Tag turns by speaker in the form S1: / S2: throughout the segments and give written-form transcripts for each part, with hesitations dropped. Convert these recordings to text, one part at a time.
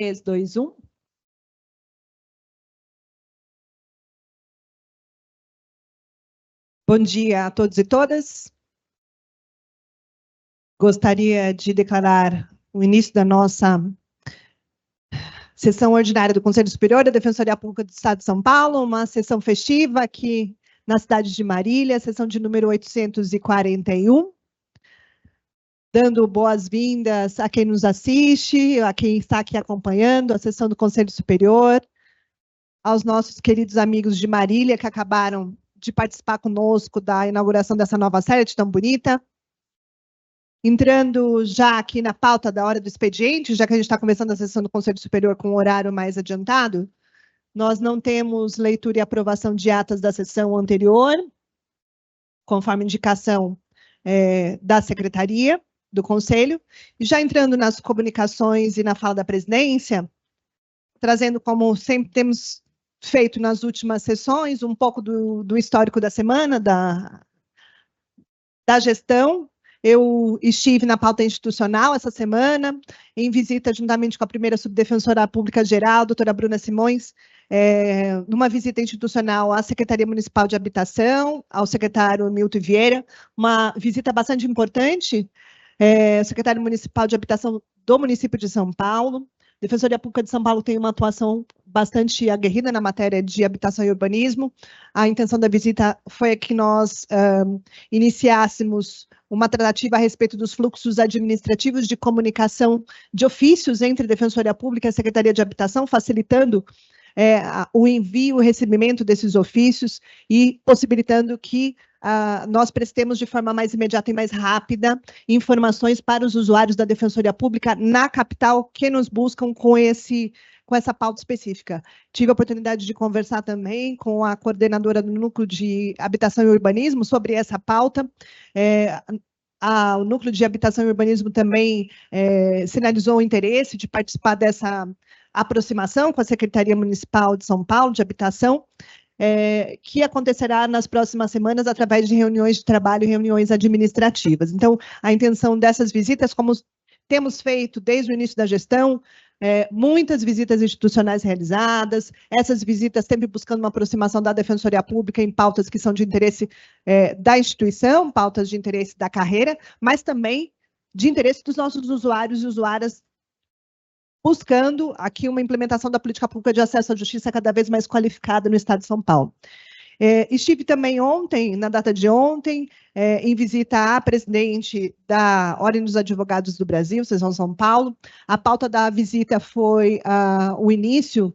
S1: 3, 2, 1. Bom dia a todos e todas. Gostaria de declarar o início da nossa sessão ordinária do Conselho Superior da Defensoria Pública do Estado de São Paulo, uma sessão festiva aqui na cidade de Marília, sessão de número 841. Dando boas-vindas a quem nos assiste, a quem está aqui acompanhando a sessão do Conselho Superior, aos nossos queridos amigos de Marília que acabaram de participar conosco da inauguração dessa nova sede tão bonita. Entrando já aqui na pauta da hora do expediente, já que a gente está começando a sessão do Conselho Superior com um horário mais adiantado, nós não temos leitura e aprovação de atas da sessão anterior, conforme indicação da Secretaria do Conselho. E já entrando nas comunicações e na fala da presidência, trazendo, como sempre temos feito nas últimas sessões, um pouco do histórico da semana, da gestão. Eu estive na pauta institucional essa semana, em visita juntamente com a primeira subdefensora pública geral, doutora Bruna Simões, numa visita institucional à Secretaria Municipal de Habitação, ao secretário Milton Vieira, uma visita bastante importante, secretário municipal de Habitação do município de São Paulo. A Defensoria Pública de São Paulo tem uma atuação bastante aguerrida na matéria de habitação e urbanismo. A intenção da visita foi que nós iniciássemos uma tratativa a respeito dos fluxos administrativos de comunicação de ofícios entre a Defensoria Pública e a Secretaria de Habitação, facilitando o envio e o recebimento desses ofícios e possibilitando que nós prestemos de forma mais imediata e mais rápida informações para os usuários da Defensoria Pública na capital que nos buscam com essa pauta específica. Tive a oportunidade de conversar também com a coordenadora do Núcleo de Habitação e Urbanismo sobre essa pauta. O Núcleo de Habitação e Urbanismo também sinalizou o interesse de participar dessa aproximação com a Secretaria Municipal de São Paulo de Habitação, que acontecerá nas próximas semanas através de reuniões de trabalho e reuniões administrativas. Então, a intenção dessas visitas, como temos feito desde o início da gestão, muitas visitas institucionais realizadas, essas visitas sempre buscando uma aproximação da Defensoria Pública em pautas que são de interesse da instituição, pautas de interesse da carreira, mas também de interesse dos nossos usuários e usuárias, buscando aqui uma implementação da política pública de acesso à justiça cada vez mais qualificada no Estado de São Paulo. Estive também ontem, na data de ontem, em visita à presidente da Ordem dos Advogados do Brasil, Seção São Paulo. A pauta da visita foi o início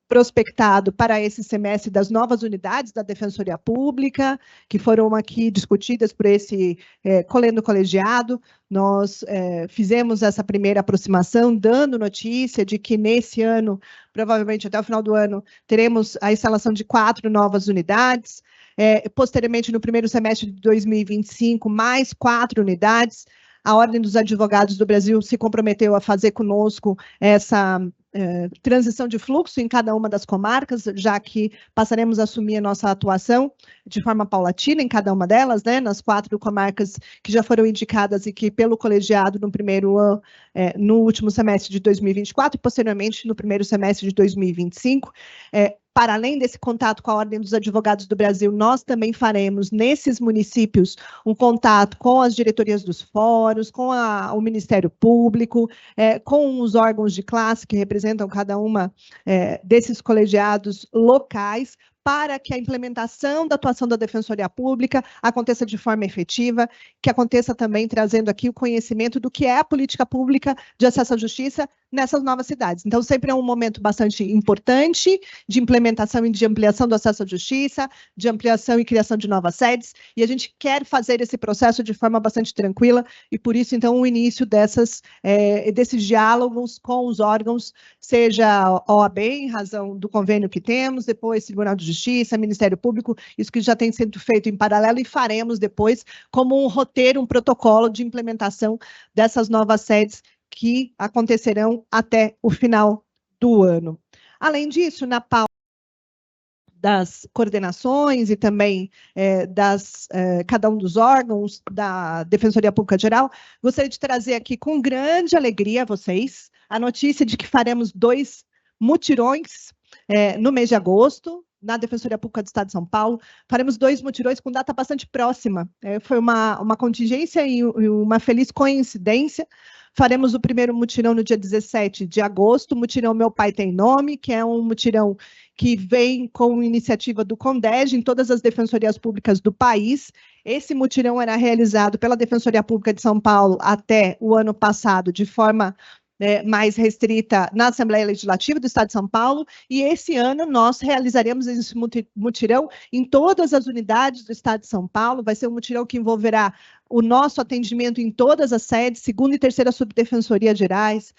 S1: prospectado para esse semestre das novas unidades da Defensoria Pública, que foram aqui discutidas por esse colendo colegiado. Nós fizemos essa primeira aproximação, dando notícia de que nesse ano, provavelmente até o final do ano, teremos a instalação de 4 novas unidades. Posteriormente, no primeiro semestre de 2025, mais 4 unidades. A Ordem dos Advogados do Brasil se comprometeu a fazer conosco essa transição de fluxo em cada uma das comarcas, já que passaremos a assumir a nossa atuação de forma paulatina em cada uma delas, nas 4 comarcas que já foram indicadas e que pelo colegiado no último semestre de 2024 e posteriormente no primeiro semestre de 2025. Para além desse contato com a Ordem dos Advogados do Brasil, nós também faremos, nesses municípios, um contato com as diretorias dos fóruns, com o Ministério Público, com os órgãos de classe que representam cada uma desses colegiados locais, para que a implementação da atuação da Defensoria Pública aconteça de forma efetiva, que aconteça também trazendo aqui o conhecimento do que é a política pública de acesso à justiça nessas novas cidades. Então, sempre é um momento bastante importante de implementação e de ampliação do acesso à justiça, de ampliação e criação de novas sedes, e a gente quer fazer esse processo de forma bastante tranquila, e por isso, então, o início desses diálogos com os órgãos, seja a OAB, em razão do convênio que temos, depois Tribunal de Justiça, Ministério Público, isso que já tem sido feito em paralelo e faremos depois como um roteiro, um protocolo de implementação dessas novas sedes que acontecerão até o final do ano. Além disso, na pauta das coordenações e também cada um dos órgãos da Defensoria Pública Geral, gostaria de trazer aqui com grande alegria a vocês a notícia de que faremos 2 mutirões no mês de agosto, na Defensoria Pública do Estado de São Paulo. Faremos 2 mutirões com data bastante próxima. Foi uma contingência e uma feliz coincidência. Faremos o primeiro mutirão no dia 17 de agosto, mutirão Meu Pai Tem Nome, que é um mutirão que vem com iniciativa do CONDEG em todas as defensorias públicas do país. Esse mutirão era realizado pela Defensoria Pública de São Paulo até o ano passado, de forma mais restrita na Assembleia Legislativa do Estado de São Paulo, e esse ano nós realizaremos esse mutirão em todas as unidades do Estado de São Paulo. Vai ser um mutirão que envolverá o nosso atendimento em todas as sedes, 2ª e 3ª Subdefensoria Gerais,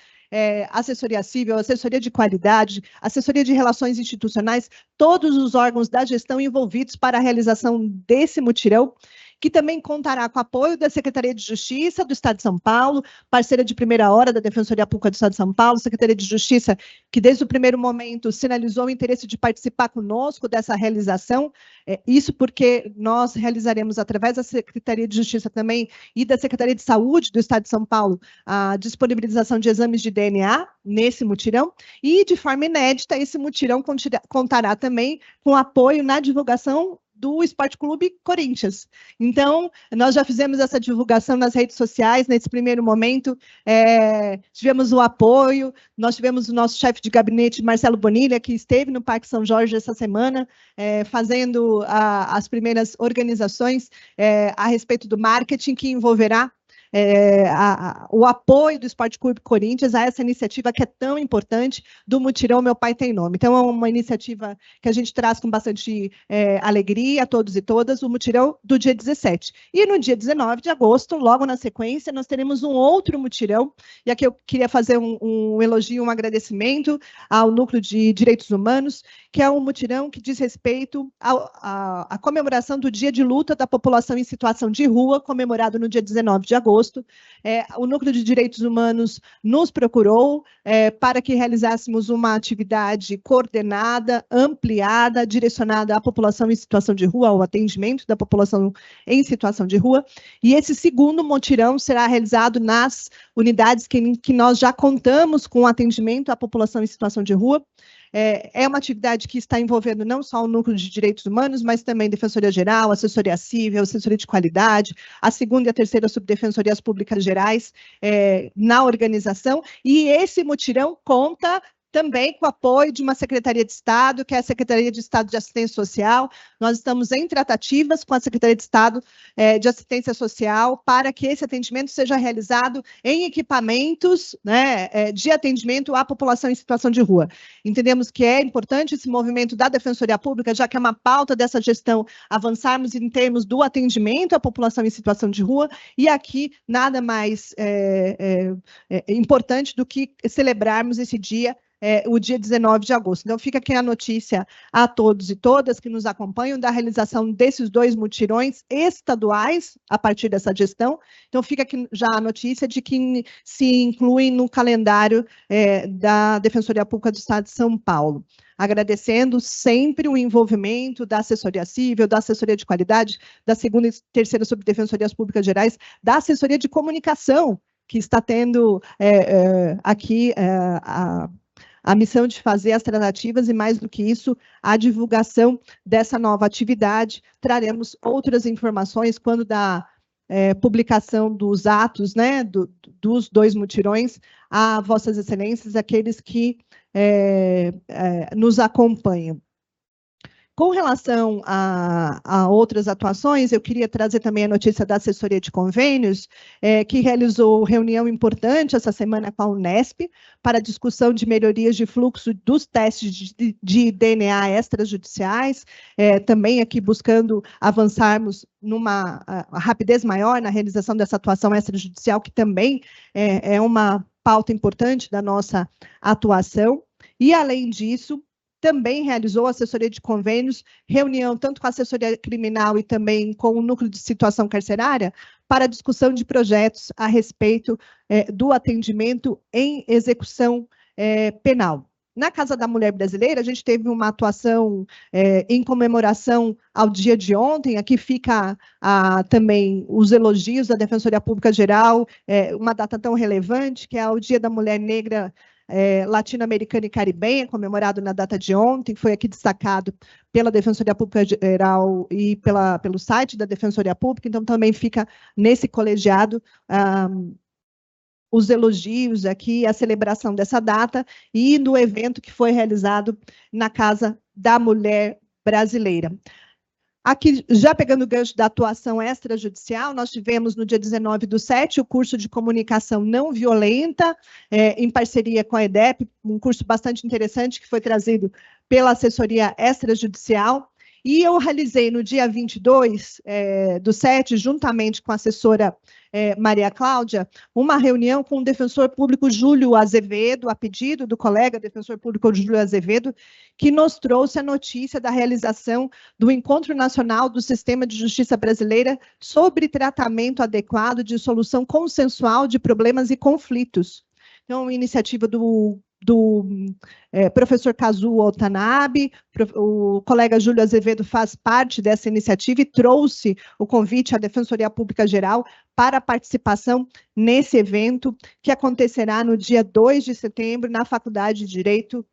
S1: assessoria civil, assessoria de qualidade, assessoria de relações institucionais, todos os órgãos da gestão envolvidos para a realização desse mutirão, que também contará com o apoio da Secretaria de Justiça do Estado de São Paulo, parceira de primeira hora da Defensoria Pública do Estado de São Paulo, Secretaria de Justiça, que desde o primeiro momento sinalizou o interesse de participar conosco dessa realização, isso porque nós realizaremos, através da Secretaria de Justiça também e da Secretaria de Saúde do Estado de São Paulo, a disponibilização de exames de DNA nesse mutirão, e de forma inédita, esse mutirão contará também com apoio na divulgação do Esporte Clube Corinthians. Então, nós já fizemos essa divulgação nas redes sociais, nesse primeiro momento, tivemos o apoio, nós tivemos o nosso chefe de gabinete, Marcelo Bonilha, que esteve no Parque São Jorge essa semana, fazendo as primeiras organizações a respeito do marketing, que envolverá o apoio do Esporte Clube Corinthians a essa iniciativa que é tão importante do mutirão Meu Pai Tem Nome. Então, é uma iniciativa que a gente traz com bastante alegria a todos e todas, o mutirão do dia 17. E no dia 19 de agosto, logo na sequência, nós teremos um outro mutirão, e aqui eu queria fazer um elogio, um agradecimento ao Núcleo de Direitos Humanos, que é um mutirão que diz respeito à comemoração do Dia de Luta da População em Situação de Rua, comemorado no dia 19 de agosto. O Núcleo de Direitos Humanos nos procurou para que realizássemos uma atividade coordenada, ampliada, direcionada à população em situação de rua, ao atendimento da população em situação de rua, e esse segundo mutirão será realizado nas unidades que nós já contamos com atendimento à população em situação de rua. É uma atividade que está envolvendo não só o Núcleo de Direitos Humanos, mas também Defensoria Geral, Assessoria Civil, Assessoria de Qualidade, a 2ª e a 3ª Subdefensorias Públicas Gerais na organização, e esse mutirão conta também com o apoio de uma Secretaria de Estado, que é a Secretaria de Estado de Assistência Social. Nós estamos em tratativas com a Secretaria de Estado de Assistência Social para que esse atendimento seja realizado em equipamentos, de atendimento à população em situação de rua. Entendemos que é importante esse movimento da Defensoria Pública, já que é uma pauta dessa gestão, avançarmos em termos do atendimento à população em situação de rua, e aqui nada mais importante do que celebrarmos esse dia, o dia 19 de agosto. Então, fica aqui a notícia a todos e todas que nos acompanham da realização desses 2 mutirões estaduais a partir dessa gestão. Então, fica aqui já a notícia de que se inclui no calendário da Defensoria Pública do Estado de São Paulo. Agradecendo sempre o envolvimento da assessoria civil, da assessoria de qualidade, da 2ª e 3ª Subdefensorias Públicas Gerais, da assessoria de comunicação, que está tendo aqui a missão de fazer as tratativas e, mais do que isso, a divulgação dessa nova atividade. Traremos outras informações quando da publicação dos atos, dos 2 mutirões, a Vossas Excelências, aqueles que nos acompanham. Com relação a outras atuações, eu queria trazer também a notícia da assessoria de convênios, que realizou reunião importante essa semana com a Unesp para discussão de melhorias de fluxo dos testes de DNA extrajudiciais, também aqui buscando avançarmos numa rapidez maior na realização dessa atuação extrajudicial, que também é uma pauta importante da nossa atuação. E, além disso, também realizou assessoria de convênios, reunião tanto com a assessoria criminal e também com o núcleo de situação carcerária, para discussão de projetos a respeito do atendimento em execução penal. Na Casa da Mulher Brasileira, a gente teve uma atuação em comemoração ao dia de ontem. Aqui fica também os elogios da Defensoria Pública Geral, uma data tão relevante, que é o Dia da Mulher Negra Latino-Americana e Caribenha, comemorado na data de ontem, foi aqui destacado pela Defensoria Pública Geral e pelo site da Defensoria Pública. Então, também fica nesse colegiado os elogios aqui, a celebração dessa data e do evento que foi realizado na Casa da Mulher Brasileira. Aqui, já pegando o gancho da atuação extrajudicial, nós tivemos no dia 19/7 o curso de comunicação não violenta, em parceria com a EDEP, um curso bastante interessante que foi trazido pela assessoria extrajudicial. E eu realizei no dia 22/7, juntamente com a assessora Maria Cláudia, uma reunião com o defensor público Júlio Azevedo, a pedido do colega defensor público Júlio Azevedo, que nos trouxe a notícia da realização do Encontro Nacional do Sistema de Justiça Brasileira sobre tratamento adequado de solução consensual de problemas e conflitos. Então, iniciativa do professor Kazuo Watanabe, o colega Júlio Azevedo faz parte dessa iniciativa e trouxe o convite à Defensoria Pública Geral para a participação nesse evento, que acontecerá no dia 2 de setembro, na Faculdade de Direito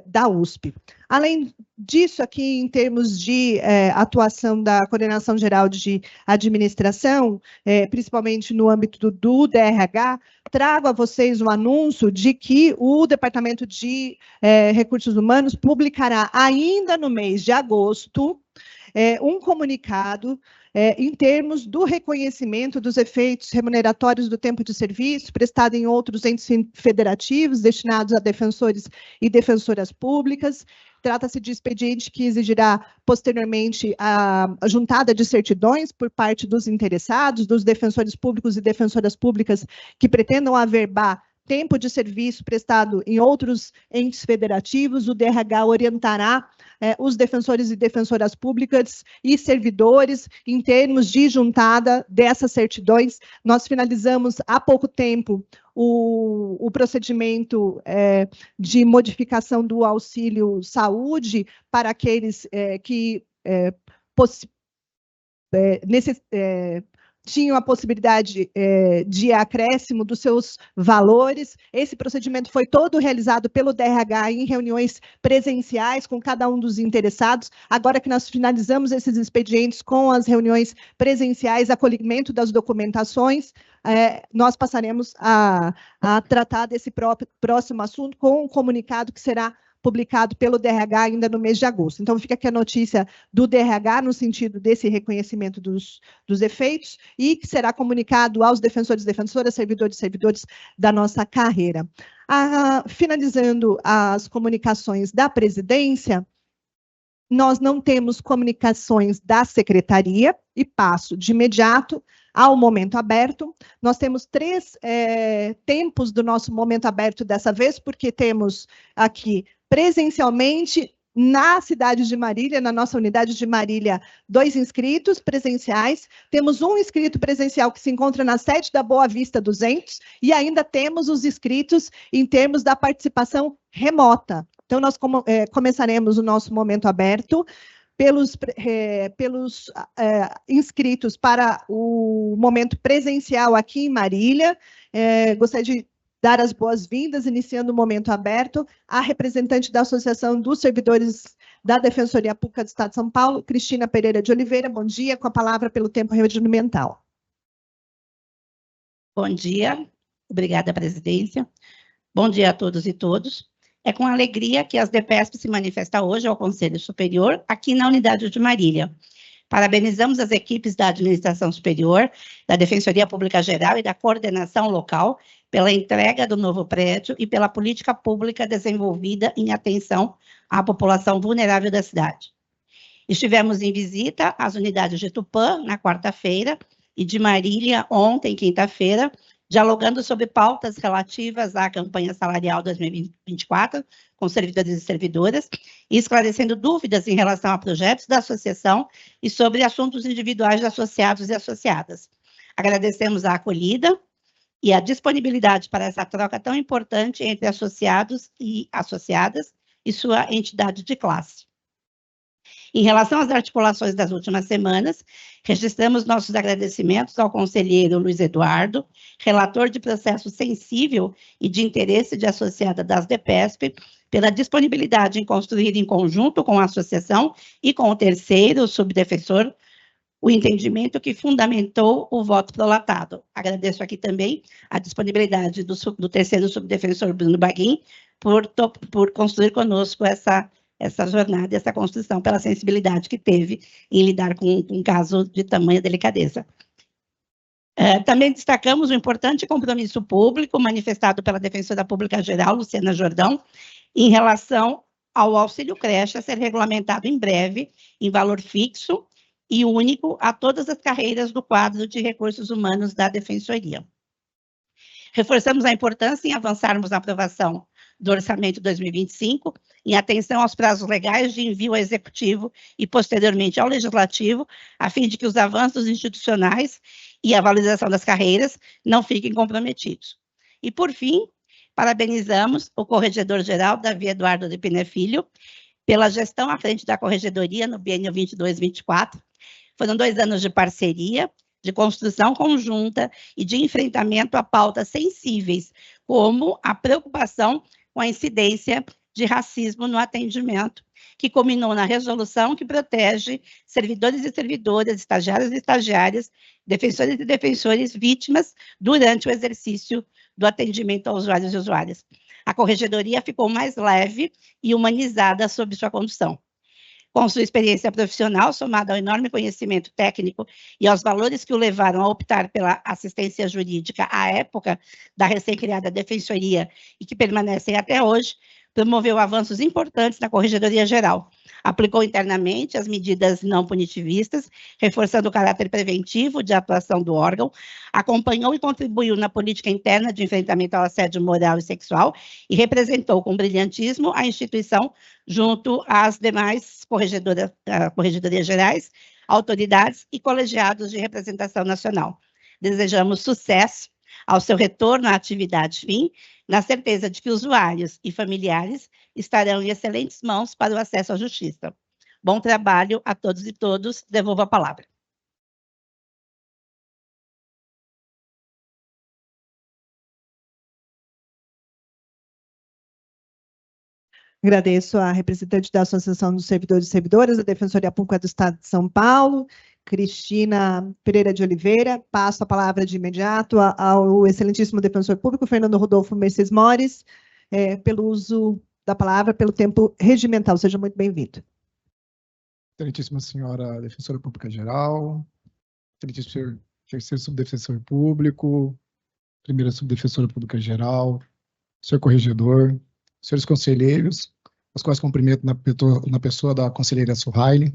S1: da USP. Além disso, aqui, em termos de atuação da Coordenação Geral de Administração, principalmente no âmbito do DRH, trago a vocês o anúncio de que o Departamento de Recursos Humanos publicará ainda no mês de agosto um comunicado em termos do reconhecimento dos efeitos remuneratórios do tempo de serviço prestado em outros entes federativos destinados a defensores e defensoras públicas. Trata-se de expediente que exigirá posteriormente a juntada de certidões por parte dos interessados, dos defensores públicos e defensoras públicas que pretendam averbar tempo de serviço prestado em outros entes federativos. O DRH orientará os defensores e defensoras públicas e servidores em termos de juntada dessas certidões. Nós finalizamos há pouco tempo o procedimento de modificação do auxílio saúde para aqueles que tinham a possibilidade de acréscimo dos seus valores. Esse procedimento foi todo realizado pelo DRH em reuniões presenciais com cada um dos interessados. Agora que nós finalizamos esses expedientes com as reuniões presenciais, acolhimento das documentações, nós passaremos a tratar desse próximo assunto com um comunicado que será publicado pelo DRH ainda no mês de agosto. Então, fica aqui a notícia do DRH no sentido desse reconhecimento dos efeitos e que será comunicado aos defensores e defensoras, servidores e servidores da nossa carreira. Finalizando as comunicações da presidência, nós não temos comunicações da secretaria e passo de imediato ao momento aberto. Nós temos 3 tempos do nosso momento aberto dessa vez, porque temos aqui presencialmente na cidade de Marília, na nossa unidade de Marília, 2 inscritos presenciais, temos um inscrito presencial que se encontra na sede da Boa Vista 200 e ainda temos os inscritos em termos da participação remota. Então, nós começaremos o nosso momento aberto pelos inscritos para o momento presencial aqui em Marília. Gostaria de dar as boas-vindas, iniciando o momento aberto, à representante da Associação dos Servidores da Defensoria Pública do Estado de São Paulo, Cristina Pereira de Oliveira. Bom dia, com a palavra pelo tempo regimental.
S2: Bom dia, obrigada, presidência. Bom dia a todos e todas. É com alegria que as DEPESP se manifesta hoje ao Conselho Superior, aqui na unidade de Marília. Parabenizamos as equipes da Administração Superior, da Defensoria Pública Geral e da Coordenação Local pela entrega do novo prédio e pela política pública desenvolvida em atenção à população vulnerável da cidade. Estivemos em visita às unidades de Tupã, na quarta-feira, e de Marília, ontem, quinta-feira, dialogando sobre pautas relativas à campanha salarial 2024, com servidores e servidoras, e esclarecendo dúvidas em relação a projetos da associação e sobre assuntos individuais de associados e associadas. Agradecemos a acolhida e a disponibilidade para essa troca tão importante entre associados e associadas e sua entidade de classe. Em relação às articulações das últimas semanas, registramos nossos agradecimentos ao conselheiro Luiz Eduardo, relator de processo sensível e de interesse de associada das DPESP, pela disponibilidade em construir em conjunto com a associação e com o terceiro subdefensor o entendimento que fundamentou o voto prolatado. Agradeço aqui também a disponibilidade do terceiro subdefensor, Bruno Baguin, por construir conosco essa jornada, essa construção, pela sensibilidade que teve em lidar com um caso de tamanha delicadeza. Também destacamos o importante compromisso público manifestado pela Defensora Pública Geral, Luciana Jordão, em relação ao auxílio creche a ser regulamentado em breve, em valor fixo e único a todas as carreiras do quadro de recursos humanos da Defensoria. Reforçamos a importância em avançarmos na aprovação do Orçamento 2025, em atenção aos prazos legais de envio ao Executivo e, posteriormente, ao Legislativo, a fim de que os avanços institucionais e a valorização das carreiras não fiquem comprometidos. E, por fim, parabenizamos o Corregedor-Geral, Davi Eduardo de Pina Filho, pela gestão à frente da Corregedoria no biênio 22-24. Foram 2 anos de parceria, de construção conjunta e de enfrentamento a pautas sensíveis, como a preocupação com a incidência de racismo no atendimento, que culminou na resolução que protege servidores e servidoras, estagiários e estagiárias, defensores e defensores vítimas durante o exercício do atendimento a usuários e usuárias. A Corregedoria ficou mais leve e humanizada sob sua condução. Com sua experiência profissional, somada ao enorme conhecimento técnico e aos valores que o levaram a optar pela assistência jurídica à época da recém-criada Defensoria e que permanecem até hoje, promoveu avanços importantes na Corregedoria Geral. Aplicou internamente as medidas não punitivistas, reforçando o caráter preventivo de atuação do órgão, acompanhou e contribuiu na política interna de enfrentamento ao assédio moral e sexual e representou com brilhantismo a instituição junto às demais corregedorias gerais, autoridades e colegiados de representação nacional. Desejamos sucesso ao seu retorno à atividade fim, na certeza de que usuários e familiares estarão em excelentes mãos para o acesso à justiça. Bom trabalho a todos e todas. Devolvo a palavra.
S1: Agradeço à representante da Associação dos Servidores e Servidoras, da Defensoria Pública do Estado de São Paulo, Cristina Pereira de Oliveira. Passo a palavra de imediato ao excelentíssimo defensor público, Fernando Rodolfo Mercedes Mores, pelo uso da palavra, pelo tempo regimental. Seja muito bem-vindo.
S3: Excelentíssima senhora Defensora Pública Geral, excelentíssimo senhor terceiro subdefensor público, primeira subdefensora pública geral, senhor corregedor, senhores conselheiros, os quais cumprimento na pessoa da conselheira Suhaile,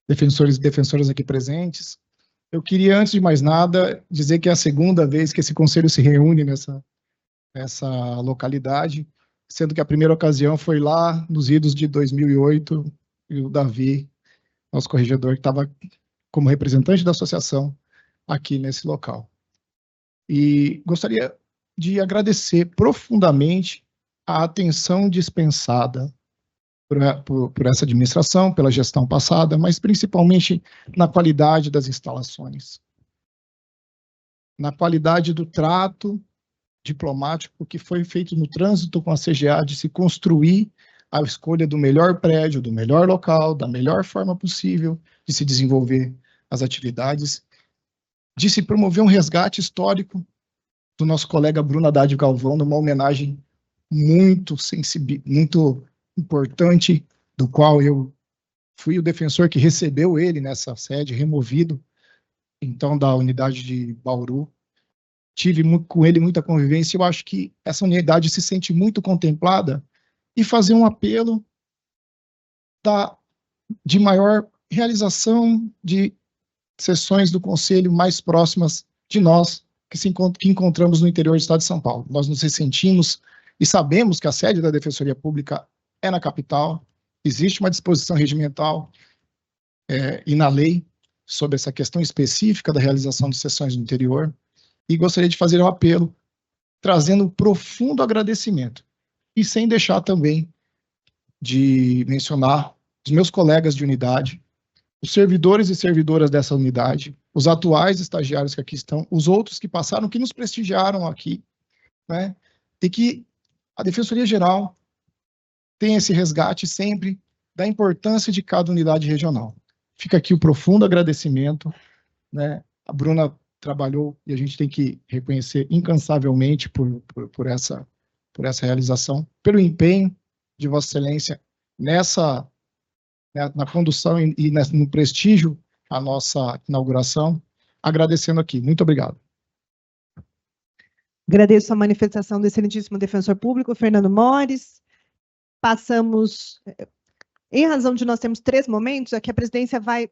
S3: defensores e defensoras aqui presentes. Eu queria, antes de mais nada, dizer que é a segunda vez que esse conselho se reúne nessa localidade, sendo que a primeira ocasião foi lá nos idos de 2008, e o Davi, nosso corregedor, que estava como representante da associação aqui nesse local. E gostaria de agradecer profundamente a atenção dispensada por essa administração, pela gestão passada, mas principalmente na qualidade das instalações, na qualidade do trato diplomático que foi feito no trânsito com a CGA, de se construir a escolha do melhor prédio, do melhor local, da melhor forma possível de se desenvolver as atividades, de se promover um resgate histórico do nosso colega Bruno Haddad Galvão, numa homenagem muito importante, do qual eu fui o defensor que recebeu ele nessa sede, removido, então, da unidade de Bauru. Tive com ele muita convivência, eu acho que essa unidade se sente muito contemplada, e fazer um apelo de maior realização de sessões do Conselho mais próximas de nós, que encontramos no interior do Estado de São Paulo. Nós nos ressentimos e sabemos que a sede da Defensoria Pública é na capital, existe uma disposição regimental e na lei sobre essa questão específica da realização de sessões no interior, e gostaria de fazer um apelo, trazendo um profundo agradecimento, e sem deixar também de mencionar os meus colegas de unidade, os servidores e servidoras dessa unidade, os atuais estagiários que aqui estão, os outros que passaram, que nos prestigiaram aqui, né? E que a Defensoria Geral tem esse resgate sempre da importância de cada unidade regional. Fica aqui o profundo agradecimento, né? A Bruna trabalhou, e a gente tem que reconhecer incansavelmente por essa realização, pelo empenho de Vossa Excelência nessa, né, na condução e no prestígio à nossa inauguração, agradecendo aqui. Muito obrigado.
S1: Agradeço a manifestação do excelentíssimo defensor público, Fernando Mores. Passamos, em razão de nós termos 3 momentos, aqui a presidência vai,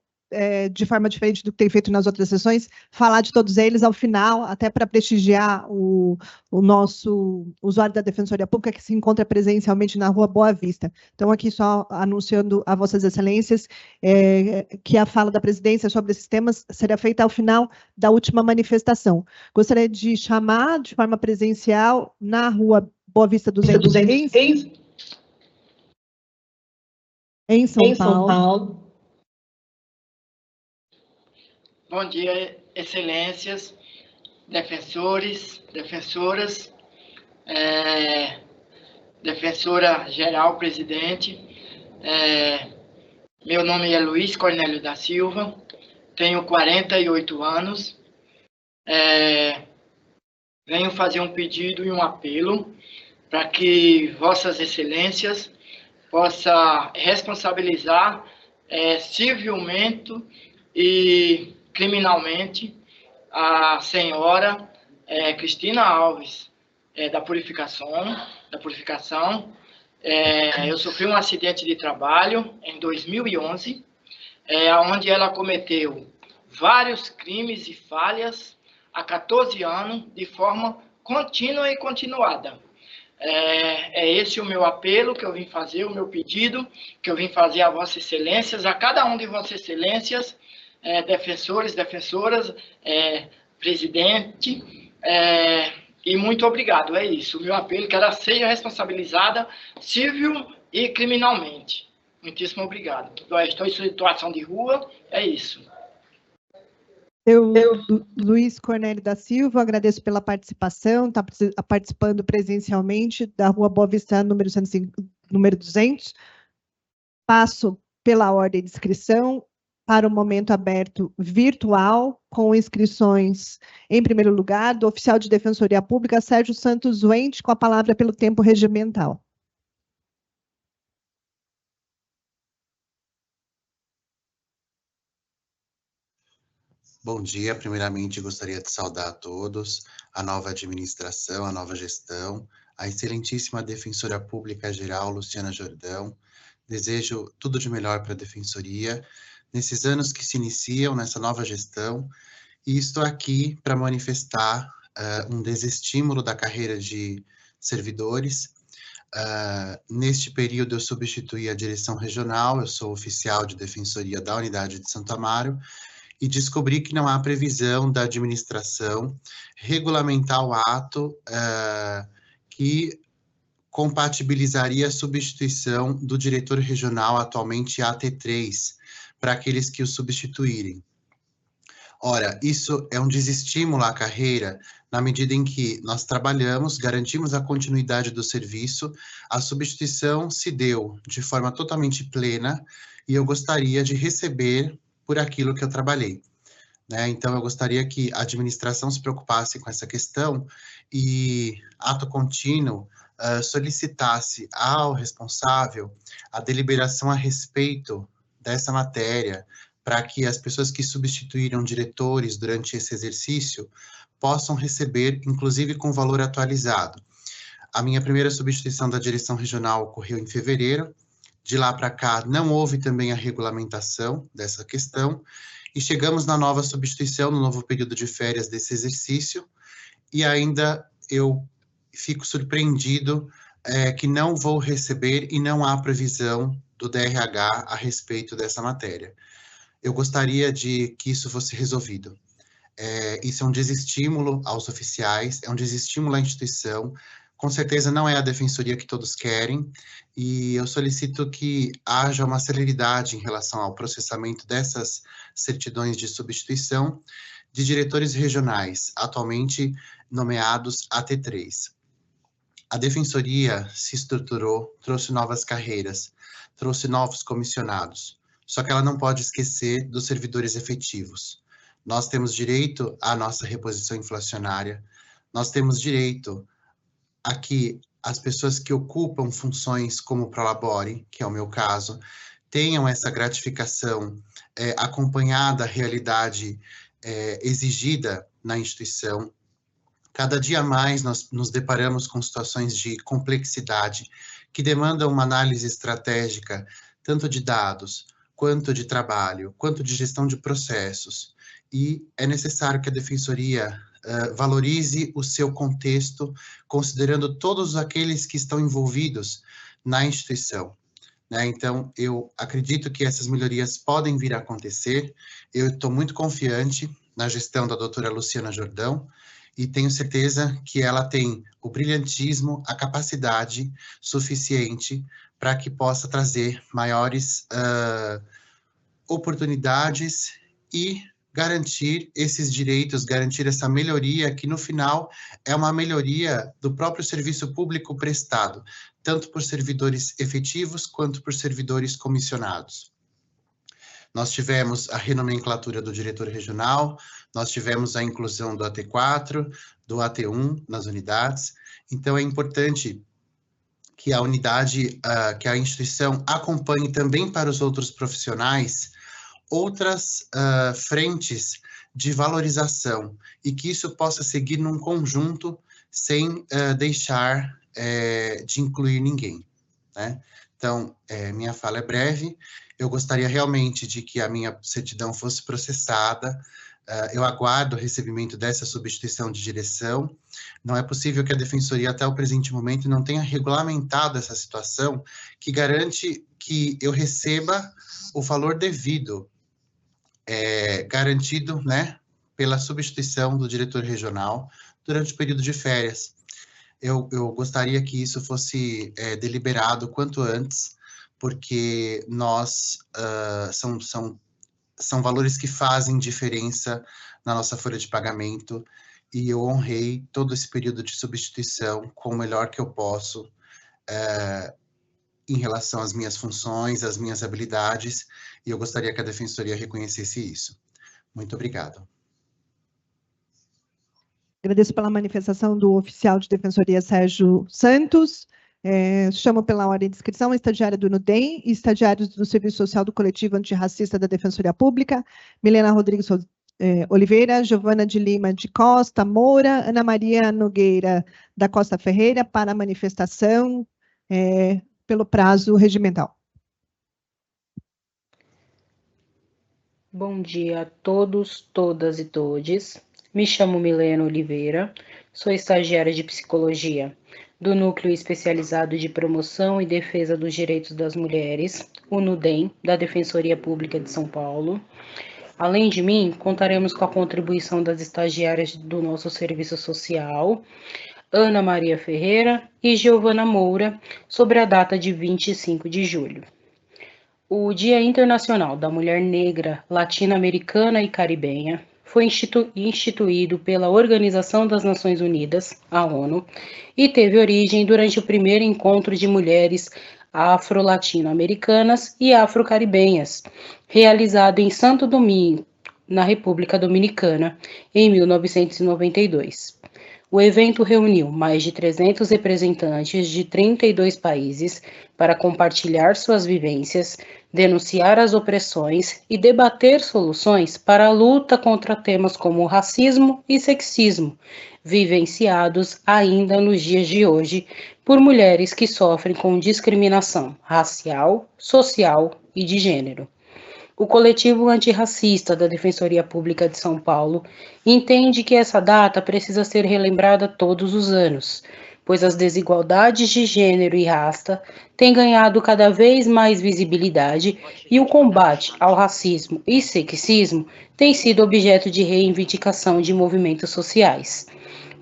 S1: de forma diferente do que tem feito nas outras sessões, falar de todos eles ao final, até para prestigiar o nosso usuário da Defensoria Pública, que se encontra presencialmente na Rua Boa Vista. Então, aqui só anunciando a Vossas Excelências que a fala da presidência sobre esses temas será feita ao final da última manifestação. Gostaria de chamar, de forma presencial, na Rua Vista 200, em São Paulo.
S4: Bom dia, excelências, defensores, defensoras, defensora geral, presidente. Meu nome é Luiz Cornélio da Silva, tenho 48 anos, venho fazer um pedido e um apelo para que vossas excelências possa responsabilizar civilmente e criminalmente a senhora Cristina Alves da Purificação. Eu sofri um acidente de trabalho em 2011, onde ela cometeu vários crimes e falhas há 14 anos de forma contínua e continuada. É esse o meu apelo que eu vim fazer, o meu pedido que eu vim fazer a Vossas Excelências, a cada um de Vossas Excelências, defensores, defensoras, presidente, e muito obrigado, é isso, o meu apelo, que ela seja responsabilizada civil e criminalmente. Muitíssimo obrigado. Estou em situação de rua, é isso.
S1: Luiz Cornélio da Silva, agradeço pela participação, está participando presencialmente da Rua Boa Vista, número 200. Passo pela ordem de inscrição para o momento aberto virtual, com inscrições, em primeiro lugar, do oficial de Defensoria Pública, Sérgio Santos Zuente, com a palavra pelo tempo regimental.
S5: Bom dia, primeiramente gostaria de saudar a todos, a nova administração, a nova gestão, a excelentíssima Defensora Pública Geral, Luciana Jordão. Desejo tudo de melhor para a Defensoria, nesses anos que se iniciam, nessa nova gestão, e estou aqui para manifestar um desestímulo da carreira de servidores. Neste período eu substituí a direção regional, eu sou oficial de Defensoria da Unidade de Santo Amaro, e descobri que não há previsão da administração regulamentar o ato que compatibilizaria a substituição do diretor regional, atualmente AT3, para aqueles que o substituírem. Ora, isso é um desestímulo à carreira, na medida em que nós trabalhamos, garantimos a continuidade do serviço, a substituição se deu de forma totalmente plena, e eu gostaria de receber por aquilo que eu trabalhei, né? Então, eu gostaria que a administração se preocupasse com essa questão e, ato contínuo, solicitasse ao responsável a deliberação a respeito dessa matéria, para que as pessoas que substituíram diretores durante esse exercício possam receber, inclusive com valor atualizado. A minha primeira substituição da direção regional ocorreu em fevereiro. De lá para cá, não houve também a regulamentação dessa questão, e chegamos na nova substituição, no novo período de férias desse exercício, e ainda eu fico surpreendido que não vou receber e não há previsão do DRH a respeito dessa matéria. Eu gostaria de que isso fosse resolvido. Isso é um desestímulo aos oficiais, é um desestímulo à instituição. Com certeza não é a defensoria que todos querem, e eu solicito que haja uma celeridade em relação ao processamento dessas certidões de substituição de diretores regionais, atualmente nomeados AT3. A defensoria se estruturou, trouxe novas carreiras, trouxe novos comissionados, só que ela não pode esquecer dos servidores efetivos. Nós temos direito à nossa reposição inflacionária, nós temos direito a que as pessoas que ocupam funções como Prolabore, que é o meu caso, tenham essa gratificação acompanhada à realidade exigida na instituição. Cada dia mais nós nos deparamos com situações de complexidade que demandam uma análise estratégica, tanto de dados, quanto de trabalho, quanto de gestão de processos. E é necessário que a defensoria valorize o seu contexto, considerando todos aqueles que estão envolvidos na instituição. Então, eu acredito que essas melhorias podem vir a acontecer. Eu estou muito confiante na gestão da doutora Luciana Jordão e tenho certeza que ela tem o brilhantismo, a capacidade suficiente para que possa trazer maiores oportunidades e garantir esses direitos, garantir essa melhoria, que no final é uma melhoria do próprio serviço público prestado, tanto por servidores efetivos quanto por servidores comissionados. Nós tivemos a renomenclatura do diretor regional, nós tivemos a inclusão do AT4, do AT1 nas unidades, então é importante que a unidade, que a instituição acompanhe também para os outros profissionais outras frentes de valorização e que isso possa seguir num conjunto sem deixar de incluir ninguém, né? Então, minha fala é breve, eu gostaria realmente de que a minha certidão fosse processada, eu aguardo o recebimento dessa substituição de direção, não é possível que a Defensoria até o presente momento não tenha regulamentado essa situação que garante que eu receba o valor devido, garantido, né, pela substituição do diretor regional durante o período de férias. Eu gostaria que isso fosse deliberado quanto antes, porque são valores que fazem diferença na nossa folha de pagamento, e eu honrei todo esse período de substituição com o melhor que eu posso, em relação às minhas funções, às minhas habilidades, e eu gostaria que a Defensoria reconhecesse isso. Muito obrigado.
S1: Agradeço pela manifestação do oficial de Defensoria Sérgio Santos. Chamo pela ordem de inscrição a estagiária do NUDEM e estagiários do Serviço Social do Coletivo Antirracista da Defensoria Pública, Milena Rodrigues Oliveira, Giovana de Lima de Costa Moura, Ana Maria Nogueira da Costa Ferreira, para a manifestação pelo prazo regimental.
S6: Bom dia a todos, todas e todes. Me chamo Milena Oliveira, sou estagiária de Psicologia do Núcleo Especializado de Promoção e Defesa dos Direitos das Mulheres, o NUDEM, da Defensoria Pública de São Paulo. Além de mim, contaremos com a contribuição das estagiárias do nosso serviço social, Ana Maria Ferreira e Giovana Moura, sobre a data de 25 de julho. O Dia Internacional da Mulher Negra, Latino-Americana e Caribenha foi instituído pela Organização das Nações Unidas, a ONU, e teve origem durante o primeiro encontro de mulheres afro-latino-americanas e afro-caribenhas, realizado em Santo Domingo, na República Dominicana, em 1992. O evento reuniu mais de 300 representantes de 32 países para compartilhar suas vivências, denunciar as opressões e debater soluções para a luta contra temas como racismo e sexismo, vivenciados ainda nos dias de hoje por mulheres que sofrem com discriminação racial, social e de gênero. O coletivo antirracista da Defensoria Pública de São Paulo entende que essa data precisa ser relembrada todos os anos, pois as desigualdades de gênero e raça têm ganhado cada vez mais visibilidade e o combate ao racismo e sexismo tem sido objeto de reivindicação de movimentos sociais.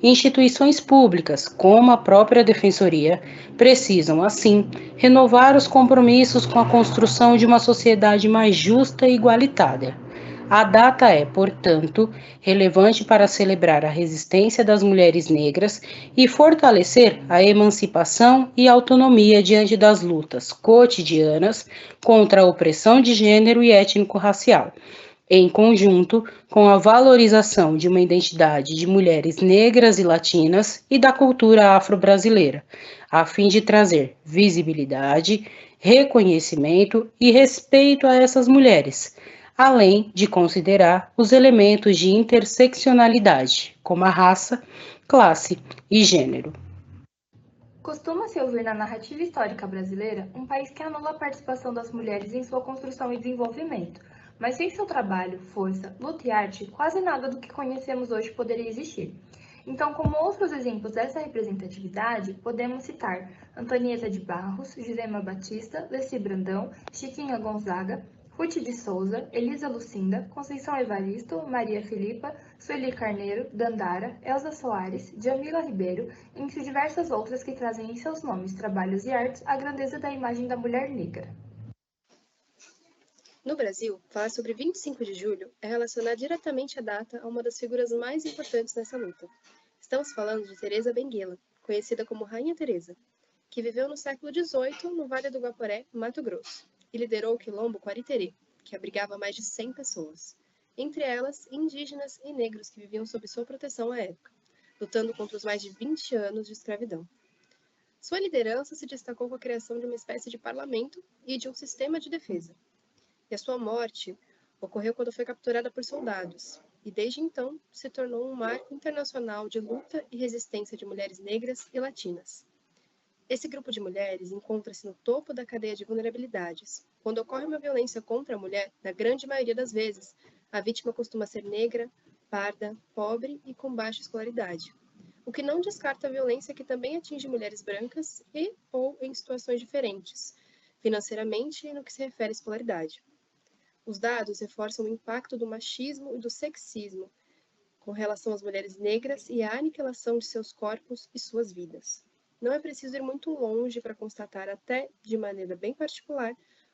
S6: Instituições públicas, como a própria Defensoria, precisam, assim, renovar os compromissos com a construção de uma sociedade mais justa e igualitária. A data é, portanto, relevante para celebrar a resistência das mulheres negras e fortalecer a emancipação e autonomia diante das lutas cotidianas contra a opressão de gênero e étnico-racial, em conjunto com a valorização de uma identidade de mulheres negras e latinas e da cultura afro-brasileira, a fim de trazer visibilidade, reconhecimento e respeito a essas mulheres, além de considerar os elementos de interseccionalidade, como a raça, classe e gênero.
S7: Costuma-se ouvir na narrativa histórica brasileira um país que anula a participação das mulheres em sua construção e desenvolvimento, mas sem seu trabalho, força, luta e arte, quase nada do que conhecemos hoje poderia existir. Então, como outros exemplos dessa representatividade, podemos citar Antonieta de Barros, Josema Batista, Leci Brandão, Chiquinha Gonzaga, Ruth de Souza, Elisa Lucinda, Conceição Evaristo, Maria Filipa, Sueli Carneiro, Dandara, Elza Soares, Jamila Ribeiro, entre diversas outras que trazem em seus nomes, trabalhos e artes a grandeza da imagem da mulher negra.
S8: No Brasil, falar sobre 25 de julho é relacionar diretamente a data a uma das figuras mais importantes nessa luta. Estamos falando de Teresa Benguela, conhecida como Rainha Teresa, que viveu no século XVIII no Vale do Guaporé, Mato Grosso, e liderou o quilombo Quariterê, que abrigava mais de 100 pessoas, entre elas indígenas e negros que viviam sob sua proteção à época, lutando contra os mais de 20 anos de escravidão. Sua liderança se destacou com a criação de uma espécie de parlamento e de um sistema de defesa. E a sua morte ocorreu quando foi capturada por soldados, e desde então se tornou um marco internacional de luta e resistência de mulheres negras e latinas. Esse grupo de mulheres encontra-se no topo da cadeia de vulnerabilidades. Quando ocorre uma violência contra a mulher, na grande maioria das vezes, a vítima costuma ser negra, parda, pobre e com baixa escolaridade, o que não descarta a violência que também atinge mulheres brancas e ou em situações diferentes, financeiramente e no que se refere à escolaridade. Os dados reforçam o impacto do machismo e do sexismo com relação às mulheres negras e a aniquilação de seus corpos e suas vidas. Não é preciso ir muito longe para constatar, até de maneira bem particular,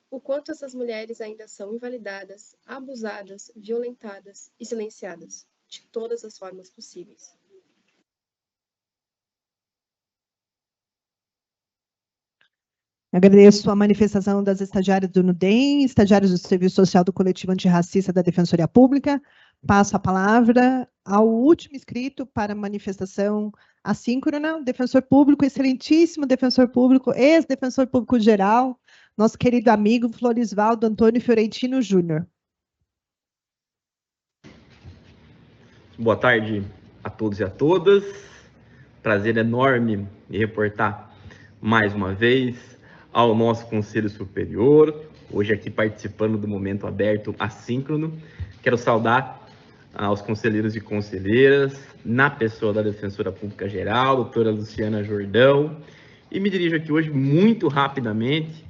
S8: o quanto essas mulheres ainda são invalidadas, abusadas, violentadas e silenciadas, de todas as formas possíveis.
S1: Agradeço a manifestação das estagiárias do NUDEM, estagiários do Serviço Social do Coletivo Antirracista da Defensoria Pública. Passo a palavra ao último inscrito para a manifestação assíncrona, defensor público, excelentíssimo defensor público, ex-defensor público geral, nosso querido amigo Florisvaldo Antônio Fiorentino Júnior.
S9: Boa tarde a todos e a todas. Prazer enorme em reportar mais uma vez ao nosso Conselho Superior, hoje aqui participando do momento aberto assíncrono. Quero saudar aos conselheiros e conselheiras, na pessoa da Defensora Pública Geral, doutora Luciana Jordão, e me dirijo aqui hoje muito rapidamente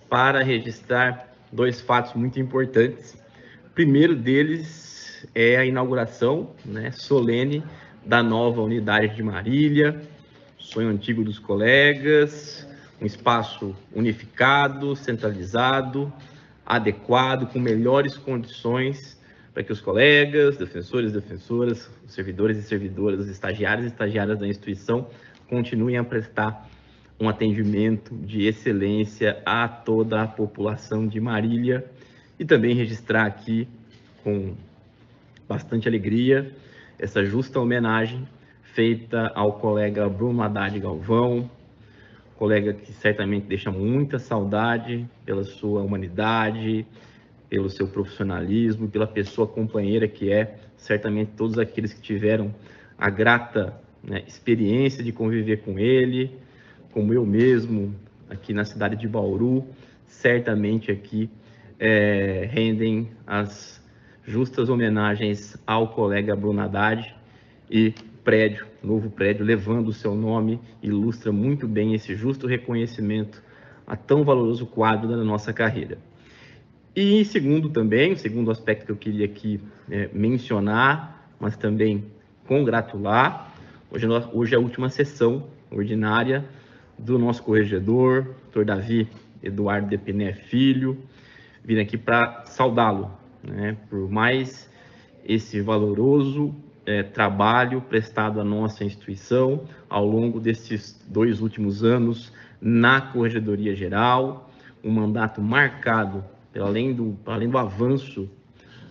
S9: para registrar dois fatos muito importantes. O primeiro deles é a inauguração, solene da nova unidade de Marília, sonho antigo dos colegas, um espaço unificado, centralizado, adequado, com melhores condições para que os colegas, defensores e defensoras, servidores e servidoras, estagiários e estagiárias da instituição continuem a prestar um atendimento de excelência a toda a população de Marília, e também registrar aqui com bastante alegria essa justa homenagem feita ao colega Bruno Haddad Galvão, colega que certamente deixa muita saudade pela sua humanidade, pelo seu profissionalismo, pela pessoa companheira que é. Certamente todos aqueles que tiveram a grata experiência de conviver com ele, como eu mesmo, aqui na cidade de Bauru, certamente aqui rendem as justas homenagens ao colega Bruno Haddad e prédio, novo prédio, levando o seu nome, ilustra muito bem esse justo reconhecimento a tão valoroso quadro da nossa carreira. E segundo aspecto que eu queria aqui mencionar, mas também congratular, hoje é a última sessão ordinária do nosso corregedor, Dr. Davi Eduardo Depiné Filho, vim aqui para saudá-lo, né, por mais esse valoroso trabalho prestado à nossa instituição ao longo desses 2 últimos anos na Corregedoria Geral, um mandato marcado, além do avanço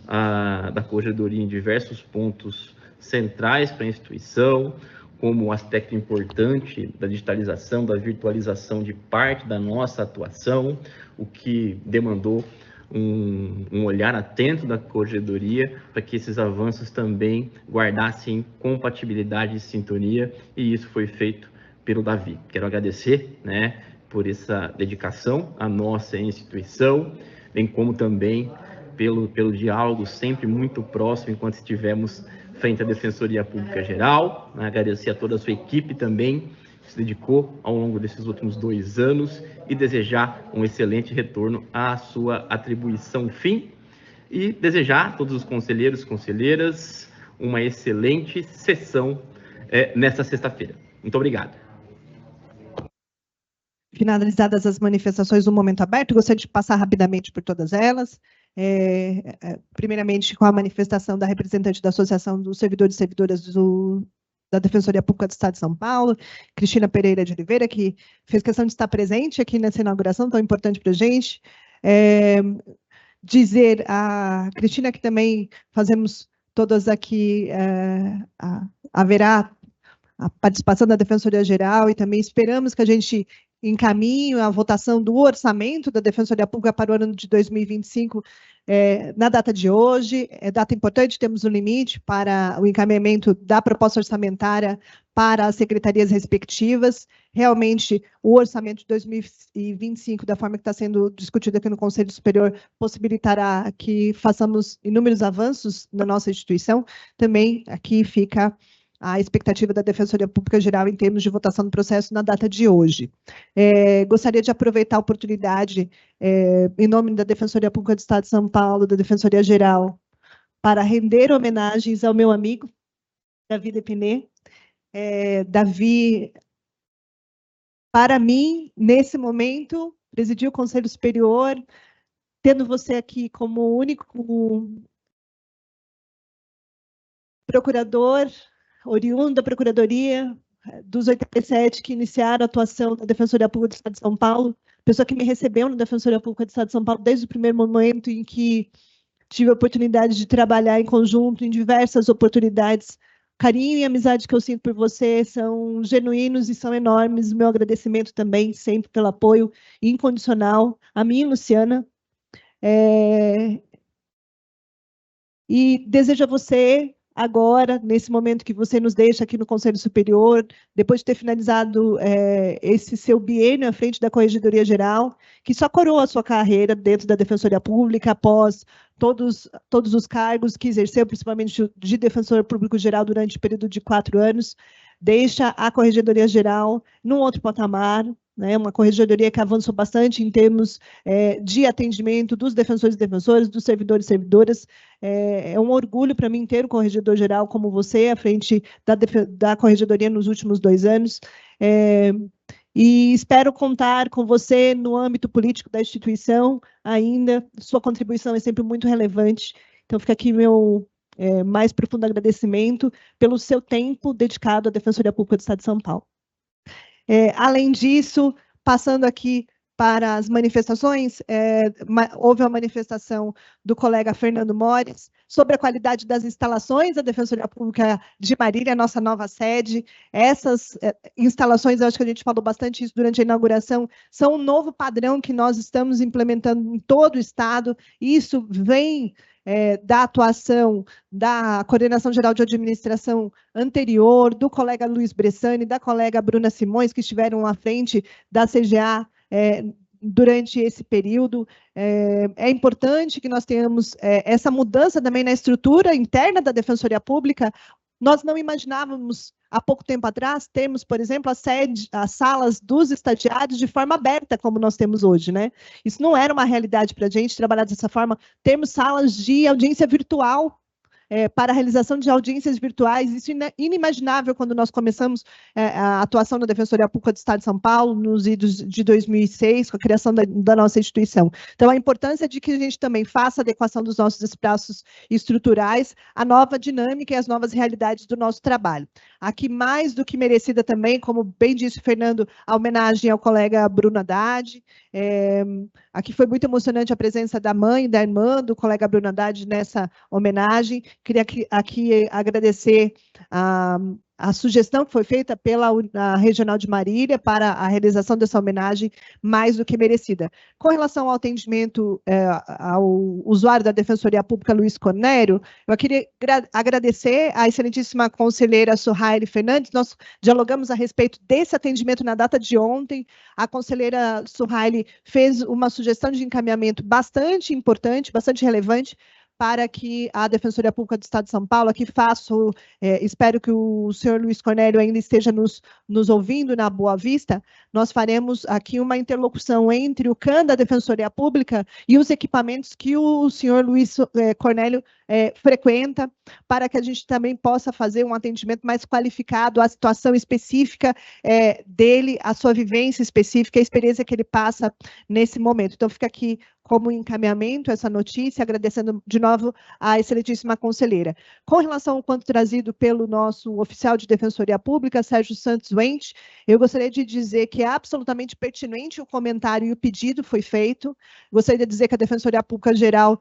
S9: da Corregedoria em diversos pontos centrais para a instituição, como o aspecto importante da digitalização, da virtualização de parte da nossa atuação, o que demandou um olhar atento da Corregedoria para que esses avanços também guardassem compatibilidade e sintonia, e isso foi feito pelo Davi. Quero agradecer, né, por essa dedicação à nossa instituição, bem como também pelo diálogo sempre muito próximo enquanto estivemos frente à Defensoria Pública Geral. Agradecer a toda a sua equipe também, que se dedicou ao longo desses últimos 2 anos, e desejar um excelente retorno à sua atribuição fim, e desejar a todos os conselheiros e conselheiras uma excelente sessão nesta sexta-feira. Muito obrigado.
S1: Finalizadas as manifestações do momento aberto, gostaria de passar rapidamente por todas elas. Primeiramente, com a manifestação da representante da Associação dos Servidores e Servidoras da Defensoria Pública do Estado de São Paulo, Cristina Pereira de Oliveira, que fez questão de estar presente aqui nessa inauguração tão importante para a gente. Dizer a Cristina que também fazemos todas aqui, haverá a participação da Defensoria Geral, e também esperamos que a gente encaminhe a votação do orçamento da Defensoria Pública para o ano de 2025 na data de hoje. É data importante, temos um limite para o encaminhamento da proposta orçamentária para as secretarias respectivas. Realmente, o orçamento de 2025, da forma que está sendo discutido aqui no Conselho Superior, possibilitará que façamos inúmeros avanços na nossa instituição. Também aqui fica a expectativa da Defensoria Pública Geral em termos de votação do processo na data de hoje. Gostaria de aproveitar a oportunidade, em nome da Defensoria Pública do Estado de São Paulo, da Defensoria Geral, para render homenagens ao meu amigo, Davi Depiné. Davi, para mim, nesse momento, presidiu o Conselho Superior, tendo você aqui como único procurador, oriundo da Procuradoria dos 87 que iniciaram a atuação na Defensoria Pública do Estado de São Paulo, pessoa que me recebeu na Defensoria Pública do Estado de São Paulo desde o primeiro momento em que tive a oportunidade de trabalhar em conjunto em diversas oportunidades. Carinho e amizade que eu sinto por você são genuínos e são enormes. O meu agradecimento também, sempre pelo apoio incondicional a mim, Luciana. E desejo a você, agora, nesse momento que você nos deixa aqui no Conselho Superior, depois de ter finalizado esse seu biênio à frente da Corregedoria Geral, que só coroa a sua carreira dentro da Defensoria Pública, após todos os cargos que exerceu, principalmente de Defensor Público Geral durante o período de 4 anos, deixa a Corregedoria Geral num outro patamar, né, uma corregedoria que avançou bastante em termos de atendimento dos defensores e defensoras, dos servidores e servidoras. É um orgulho para mim ter o corregedor geral como você à frente da corregedoria nos últimos 2 anos. E espero contar com você no âmbito político da instituição ainda. Sua contribuição é sempre muito relevante. Então, fica aqui meu mais profundo agradecimento pelo seu tempo dedicado à Defensoria Pública do Estado de São Paulo. Além disso, passando aqui para as manifestações, houve a manifestação do colega Fernando Mores sobre a qualidade das instalações da Defensoria Pública de Marília, nossa nova sede. Essas instalações, eu acho que a gente falou bastante isso durante a inauguração, são um novo padrão que nós estamos implementando em todo o Estado. Isso vem da atuação da Coordenação Geral de Administração anterior, do colega Luiz Bressani, da colega Bruna Simões, que estiveram à frente da CGA durante esse período. É importante que nós tenhamos essa mudança também na estrutura interna da Defensoria Pública, Nós não imaginávamos, há pouco tempo atrás, termos, por exemplo, as salas dos estagiários de forma aberta, como nós temos hoje, né? Isso não era uma realidade para a gente, trabalhar dessa forma, termos salas de audiência virtual, para a realização de audiências virtuais. Isso é inimaginável quando nós começamos a atuação na Defensoria Pública do Estado de São Paulo, nos idos de 2006, com a criação da nossa instituição. Então, a importância de que a gente também faça a adequação dos nossos espaços estruturais à nova dinâmica e às novas realidades do nosso trabalho. Aqui, mais do que merecida também, como bem disse o Fernando, a homenagem ao colega Bruno Haddad. Aqui foi muito emocionante a presença da mãe e da irmã do colega Bruno Haddad nessa homenagem. Queria aqui agradecer a sugestão que foi feita pela Regional de Marília para a realização dessa homenagem mais do que merecida. Com relação ao atendimento ao usuário da Defensoria Pública, Luiz Cornélio, eu queria agradecer à excelentíssima conselheira Suhaile Fernandes. Nós dialogamos a respeito desse atendimento na data de ontem. A conselheira Suhaile fez uma sugestão de encaminhamento bastante importante, bastante relevante, para que a Defensoria Pública do Estado de São Paulo, aqui faço, espero que o senhor Luiz Cornélio ainda esteja nos ouvindo na Boa Vista, nós faremos aqui uma interlocução entre o CAN da Defensoria Pública e os equipamentos que o senhor Luiz Cornélio frequenta, para que a gente também possa fazer um atendimento mais qualificado à situação específica dele, à sua vivência específica, a experiência que ele passa nesse momento. Então, fica aqui como encaminhamento essa notícia, agradecendo de novo à excelentíssima conselheira. Com relação ao quanto trazido pelo nosso oficial de Defensoria Pública, Sérgio Santos Wente, eu gostaria de dizer que é absolutamente pertinente o comentário e o pedido foi feito. Gostaria de dizer que a Defensoria Pública Geral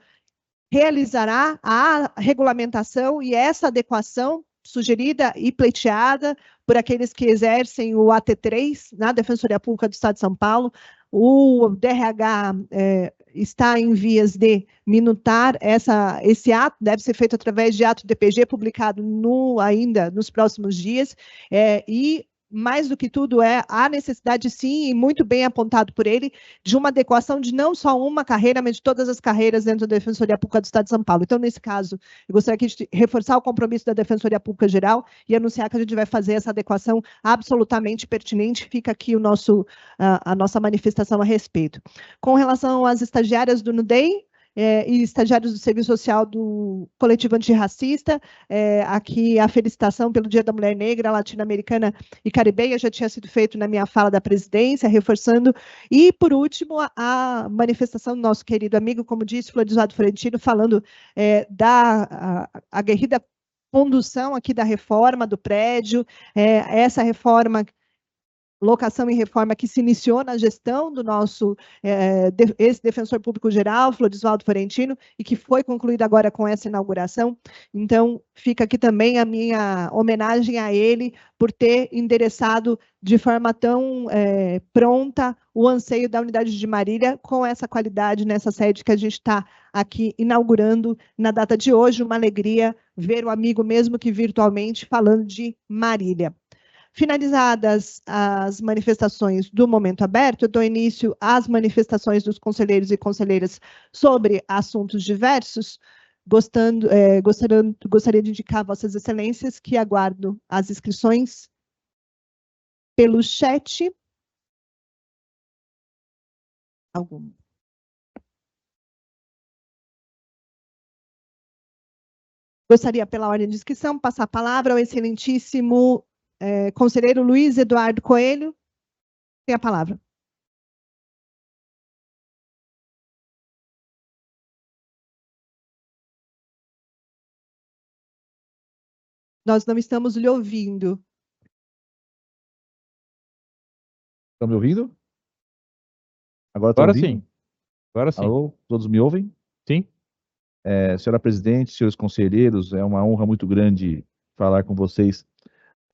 S1: realizará a regulamentação e essa adequação sugerida e pleiteada por aqueles que exercem o AT3 na Defensoria Pública do Estado de São Paulo. O DRH está em vias de minutar esse ato, deve ser feito através de ato DPG, publicado ainda nos próximos dias, e mais do que tudo, há necessidade, sim, e muito bem apontado por ele, de uma adequação de não só uma carreira, mas de todas as carreiras dentro da Defensoria Pública do Estado de São Paulo. Então, nesse caso, eu gostaria aqui de reforçar o compromisso da Defensoria Pública Geral e anunciar que a gente vai fazer essa adequação absolutamente pertinente. Fica aqui a nossa manifestação a respeito. Com relação às estagiárias do NUDEM, e estagiários do Serviço Social do Coletivo Antirracista, aqui a felicitação pelo Dia da Mulher Negra, Latino-Americana e Caribenha, já tinha sido feito na minha fala da presidência, reforçando, e por último, a manifestação do nosso querido amigo, como disse, Florisvaldo Florentino, falando da aguerrida condução aqui da reforma do prédio, essa reforma, locação e reforma que se iniciou na gestão do nosso ex-defensor público geral, Florisvaldo Florentino, e que foi concluída agora com essa inauguração. Então, fica aqui também a minha homenagem a ele por ter endereçado de forma tão pronta o anseio da unidade de Marília com essa qualidade nessa sede que a gente está aqui inaugurando na data de hoje. Uma alegria ver o amigo, mesmo que virtualmente, falando de Marília. Finalizadas as manifestações do Momento Aberto, eu dou início às manifestações dos conselheiros e conselheiras sobre assuntos diversos. Gostaria de indicar a Vossas Excelências que aguardo as inscrições pelo chat. Alguma. Gostaria, pela ordem de inscrição, passar a palavra ao excelentíssimo conselheiro Luiz Eduardo Coelho. Tem a palavra. Nós não estamos lhe ouvindo.
S10: Estão me ouvindo? Agora
S11: sim. Agora sim.
S10: Alô, todos me ouvem?
S11: Sim.
S10: Senhora presidente, senhores conselheiros, é uma honra muito grande falar com vocês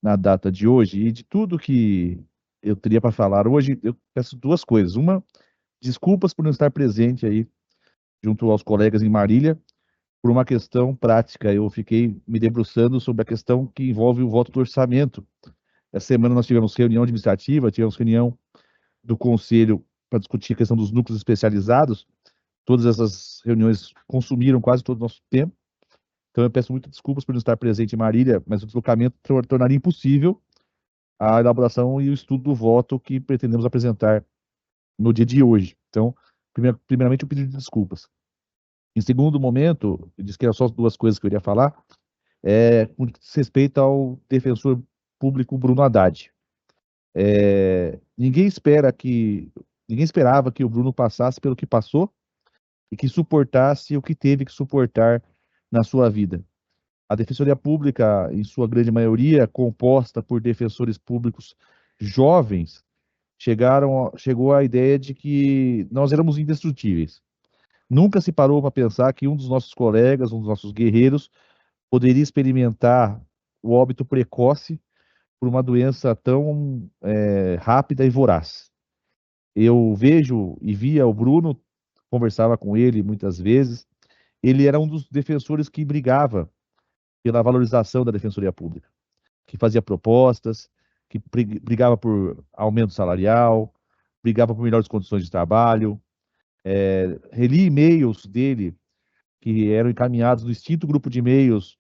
S10: na data de hoje, e de tudo que eu teria para falar hoje, eu peço duas coisas. Uma, desculpas por não estar presente aí, junto aos colegas em Marília, por uma questão prática. Eu fiquei me debruçando sobre a questão que envolve o voto do orçamento. Essa semana nós tivemos reunião administrativa, tivemos reunião do Conselho para discutir a questão dos núcleos especializados. Todas essas reuniões consumiram quase todo o nosso tempo. Então, eu peço muitas desculpas por não estar presente em Marília, mas o deslocamento tornaria impossível a elaboração e o estudo do voto que pretendemos apresentar no dia de hoje. Então, primeiramente, eu pedido de desculpas. Em segundo momento, eu disse que eram só 2 coisas que eu iria falar, com respeito ao defensor público Bruno Haddad. Ninguém esperava que o Bruno passasse pelo que passou e que suportasse o que teve que suportar na sua vida. A Defensoria Pública, em sua grande maioria, composta por defensores públicos jovens, chegou à ideia de que nós éramos indestrutíveis. Nunca se parou para pensar que um dos nossos colegas, um dos nossos guerreiros, poderia experimentar o óbito precoce por uma doença tão rápida e voraz. Eu vejo e via o Bruno, conversava com ele muitas vezes, ele era um dos defensores que brigava pela valorização da Defensoria Pública, que fazia propostas, que brigava por aumento salarial, brigava por melhores condições de trabalho. Reli e-mails dele que eram encaminhados no extinto grupo de e-mails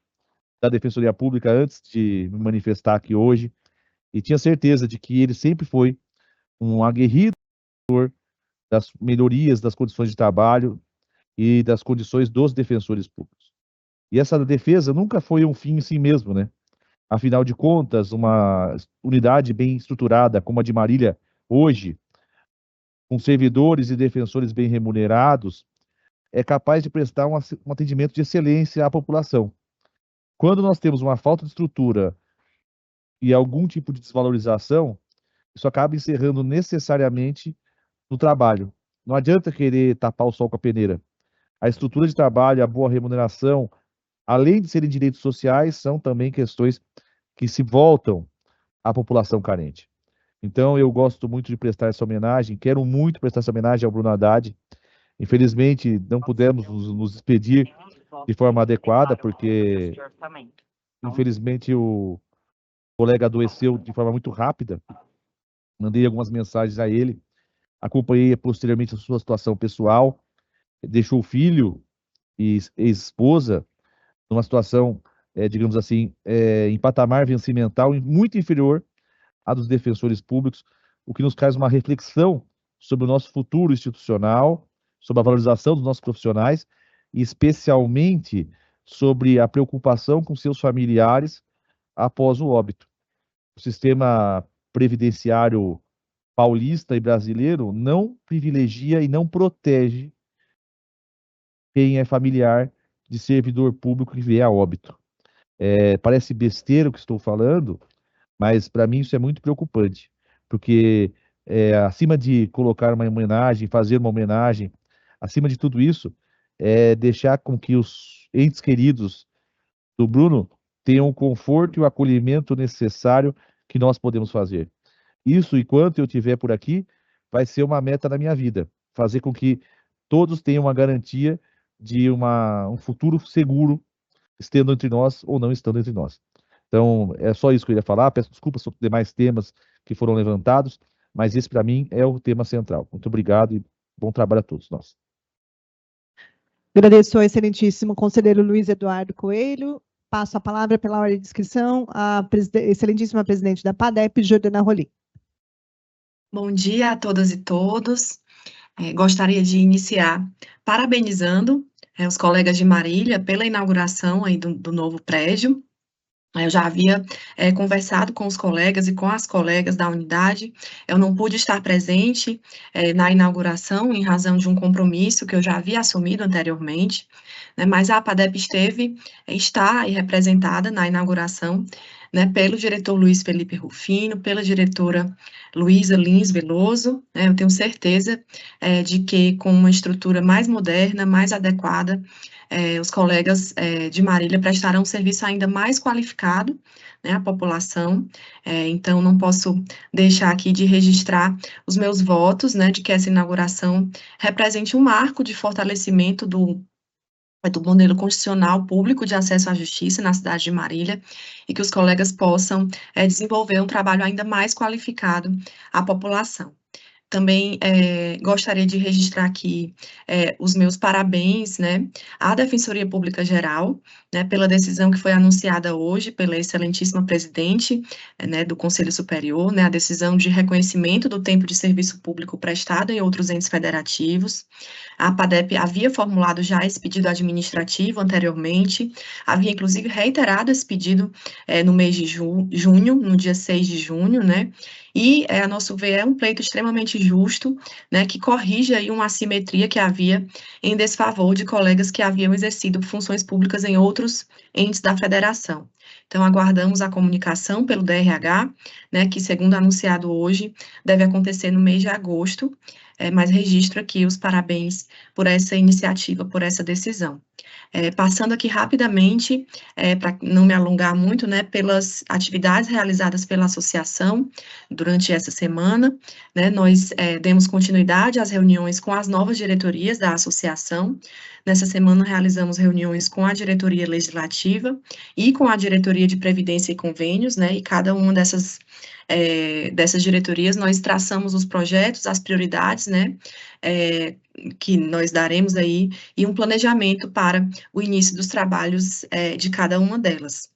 S10: da Defensoria Pública antes de me manifestar aqui hoje, e tinha certeza de que ele sempre foi um aguerrido das melhorias das condições de trabalho e das condições dos defensores públicos. E essa defesa nunca foi um fim em si mesmo, né? Afinal de contas, uma unidade bem estruturada como a de Marília hoje, com servidores e defensores bem remunerados, é capaz de prestar um atendimento de excelência à população. Quando nós temos uma falta de estrutura e algum tipo de desvalorização, isso acaba encerrando necessariamente no trabalho. Não adianta querer tapar o sol com a peneira. A estrutura de trabalho, a boa remuneração, além de serem direitos sociais, são também questões que se voltam à população carente. Então, eu gosto muito de prestar essa homenagem, quero muito prestar essa homenagem ao Bruno Haddad. Infelizmente, não pudemos nos despedir de forma adequada, porque, infelizmente, o colega adoeceu de forma muito rápida. Mandei algumas mensagens a ele, acompanhei posteriormente a sua situação pessoal, deixou o filho e ex-esposa numa situação, digamos assim, em patamar vencimental muito inferior à dos defensores públicos, o que nos traz uma reflexão sobre o nosso futuro institucional, sobre a valorização dos nossos profissionais e especialmente sobre a preocupação com seus familiares após o óbito. O sistema previdenciário paulista e brasileiro não privilegia e não protege quem é familiar de servidor público que vier a óbito. Parece besteira o que estou falando, mas para mim isso é muito preocupante, porque acima de colocar uma homenagem, fazer uma homenagem, acima de tudo isso, deixar com que os entes queridos do Bruno tenham o conforto e o acolhimento necessário que nós podemos fazer. Isso, enquanto eu estiver por aqui, vai ser uma meta na minha vida, fazer com que todos tenham uma garantia de um futuro seguro, estando entre nós ou não estando entre nós. Então, é só isso que eu ia falar. Peço desculpas sobre os demais temas que foram levantados, mas esse, para mim, é o tema central. Muito obrigado e bom trabalho a todos nós.
S1: Agradeço ao excelentíssimo conselheiro Luiz Eduardo Coelho. Passo a palavra pela ordem de inscrição à excelentíssima presidente da PADEP, Jordana Rolim.
S11: Bom dia a todas e todos. Gostaria de iniciar parabenizando os colegas de Marília pela inauguração aí do novo prédio. Eu já havia conversado com os colegas e com as colegas da unidade. Eu não pude estar presente na inauguração em razão de um compromisso que eu já havia assumido anteriormente, né, mas a APADEP está representada na inauguração, né, pelo diretor Luiz Felipe Rufino, pela diretora Luísa Lins Veloso, né. Eu tenho certeza de que com uma estrutura mais moderna, mais adequada, os colegas de Marília prestarão um serviço ainda mais qualificado, né, à população. Então, não posso deixar aqui de registrar os meus votos, né, de que essa inauguração represente um marco de fortalecimento do modelo constitucional público de acesso à justiça na cidade de Marília, e que os colegas possam desenvolver um trabalho ainda mais qualificado à população. Também gostaria de registrar aqui os meus parabéns, né, à Defensoria Pública Geral, né, pela decisão que foi anunciada hoje pela excelentíssima presidente, né, do Conselho Superior, né, a decisão de reconhecimento do tempo de serviço público prestado em outros entes federativos. A APADEP havia formulado já esse pedido administrativo anteriormente, havia inclusive reiterado esse pedido no mês de junho, no dia 6 de junho, né, e, a nosso ver, é um pleito extremamente justo, né, que corrige aí uma assimetria que havia em desfavor de colegas que haviam exercido funções públicas em outros entes da federação. Então, aguardamos a comunicação pelo DRH, né, que, segundo anunciado hoje, deve acontecer no mês de agosto, mas registro aqui os parabéns por essa iniciativa, por essa decisão. Passando aqui rapidamente, para não me alongar muito, né, pelas atividades realizadas pela associação durante essa semana, né, nós demos continuidade às reuniões com as novas diretorias da associação. Nessa semana realizamos reuniões com a diretoria legislativa e com a diretoria de previdência e convênios, né, e cada uma dessas diretorias nós traçamos os projetos, as prioridades, né, que nós daremos aí, e um planejamento para o início dos trabalhos de cada uma delas.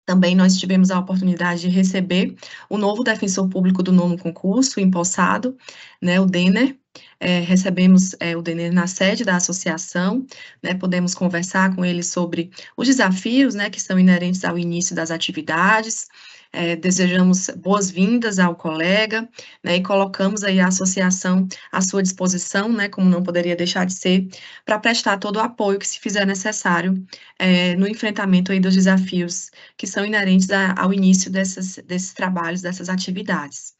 S11: Também nós tivemos a oportunidade de receber o novo defensor público do nono concurso, empossado, né, o Denner. Recebemos o Denner na sede da associação, né, podemos conversar com ele sobre os desafios, né, que são inerentes ao início das atividades. Desejamos boas-vindas ao colega, né, e colocamos aí a associação à sua disposição, né, como não poderia deixar de ser, para prestar todo o apoio que se fizer necessário no enfrentamento aí dos desafios que são inerentes ao início desses trabalhos, dessas atividades.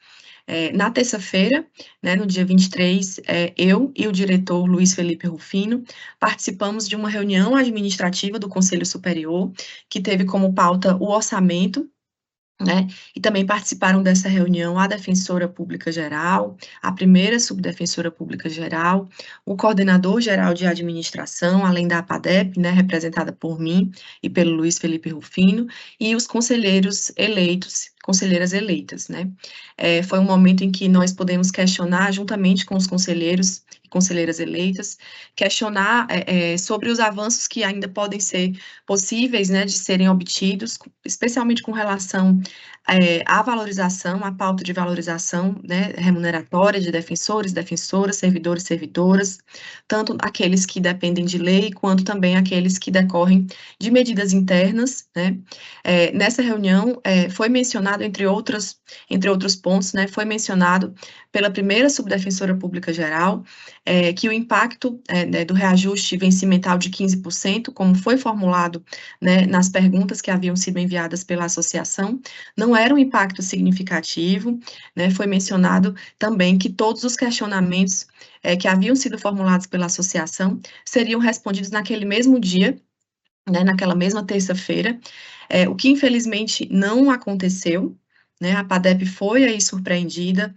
S11: Na terça-feira, né, no dia 23, eu e o diretor Luiz Felipe Rufino participamos de uma reunião administrativa do Conselho Superior, que teve como pauta o orçamento, né, e também participaram dessa reunião a Defensora Pública Geral, a primeira Subdefensora Pública Geral, o Coordenador Geral de Administração, além da APADEP, né, representada por mim e pelo Luiz Felipe Rufino, e os conselheiros eleitos, conselheiras eleitas, né. Foi um momento em que nós podemos questionar, juntamente com os conselheiros e conselheiras eleitas, questionar sobre os avanços que ainda podem ser possíveis, né, de serem obtidos, especialmente com relação à valorização, à pauta de valorização, né, remuneratória de defensores, defensoras, servidores, servidoras, tanto aqueles que dependem de lei, quanto também aqueles que decorrem de medidas internas, né. Nessa reunião, foi mencionado, entre outros pontos, né, foi mencionado pela primeira Subdefensora Pública Geral, que o impacto do reajuste vencimental de 15%, como foi formulado, né, nas perguntas que haviam sido enviadas pela associação, não era um impacto significativo, né. Foi mencionado também que todos os questionamentos que haviam sido formulados pela associação seriam respondidos naquele mesmo dia, né, naquela mesma terça-feira, o que infelizmente não aconteceu, né. A APADEP foi aí surpreendida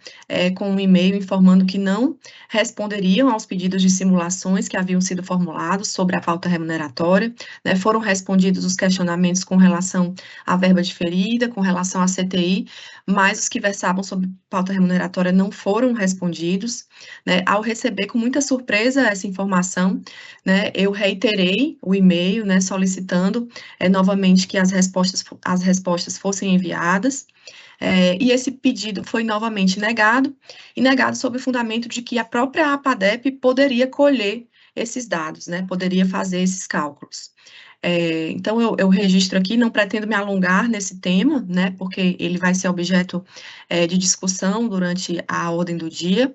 S11: com um e-mail informando que não responderiam aos pedidos de simulações que haviam sido formulados sobre a pauta remuneratória, né. Foram respondidos os questionamentos com relação à verba diferida, com relação à CTI, mas os que versavam sobre pauta remuneratória não foram respondidos, né. Ao receber com muita surpresa essa informação, né, eu reiterei o e-mail, né, solicitando novamente que as respostas fossem enviadas. E esse pedido foi novamente negado, e negado sob o fundamento de que a própria APADEP poderia colher esses dados, né, poderia fazer esses cálculos. Então, eu registro aqui, não pretendo me alongar nesse tema, né, porque ele vai ser objeto de discussão durante a ordem do dia,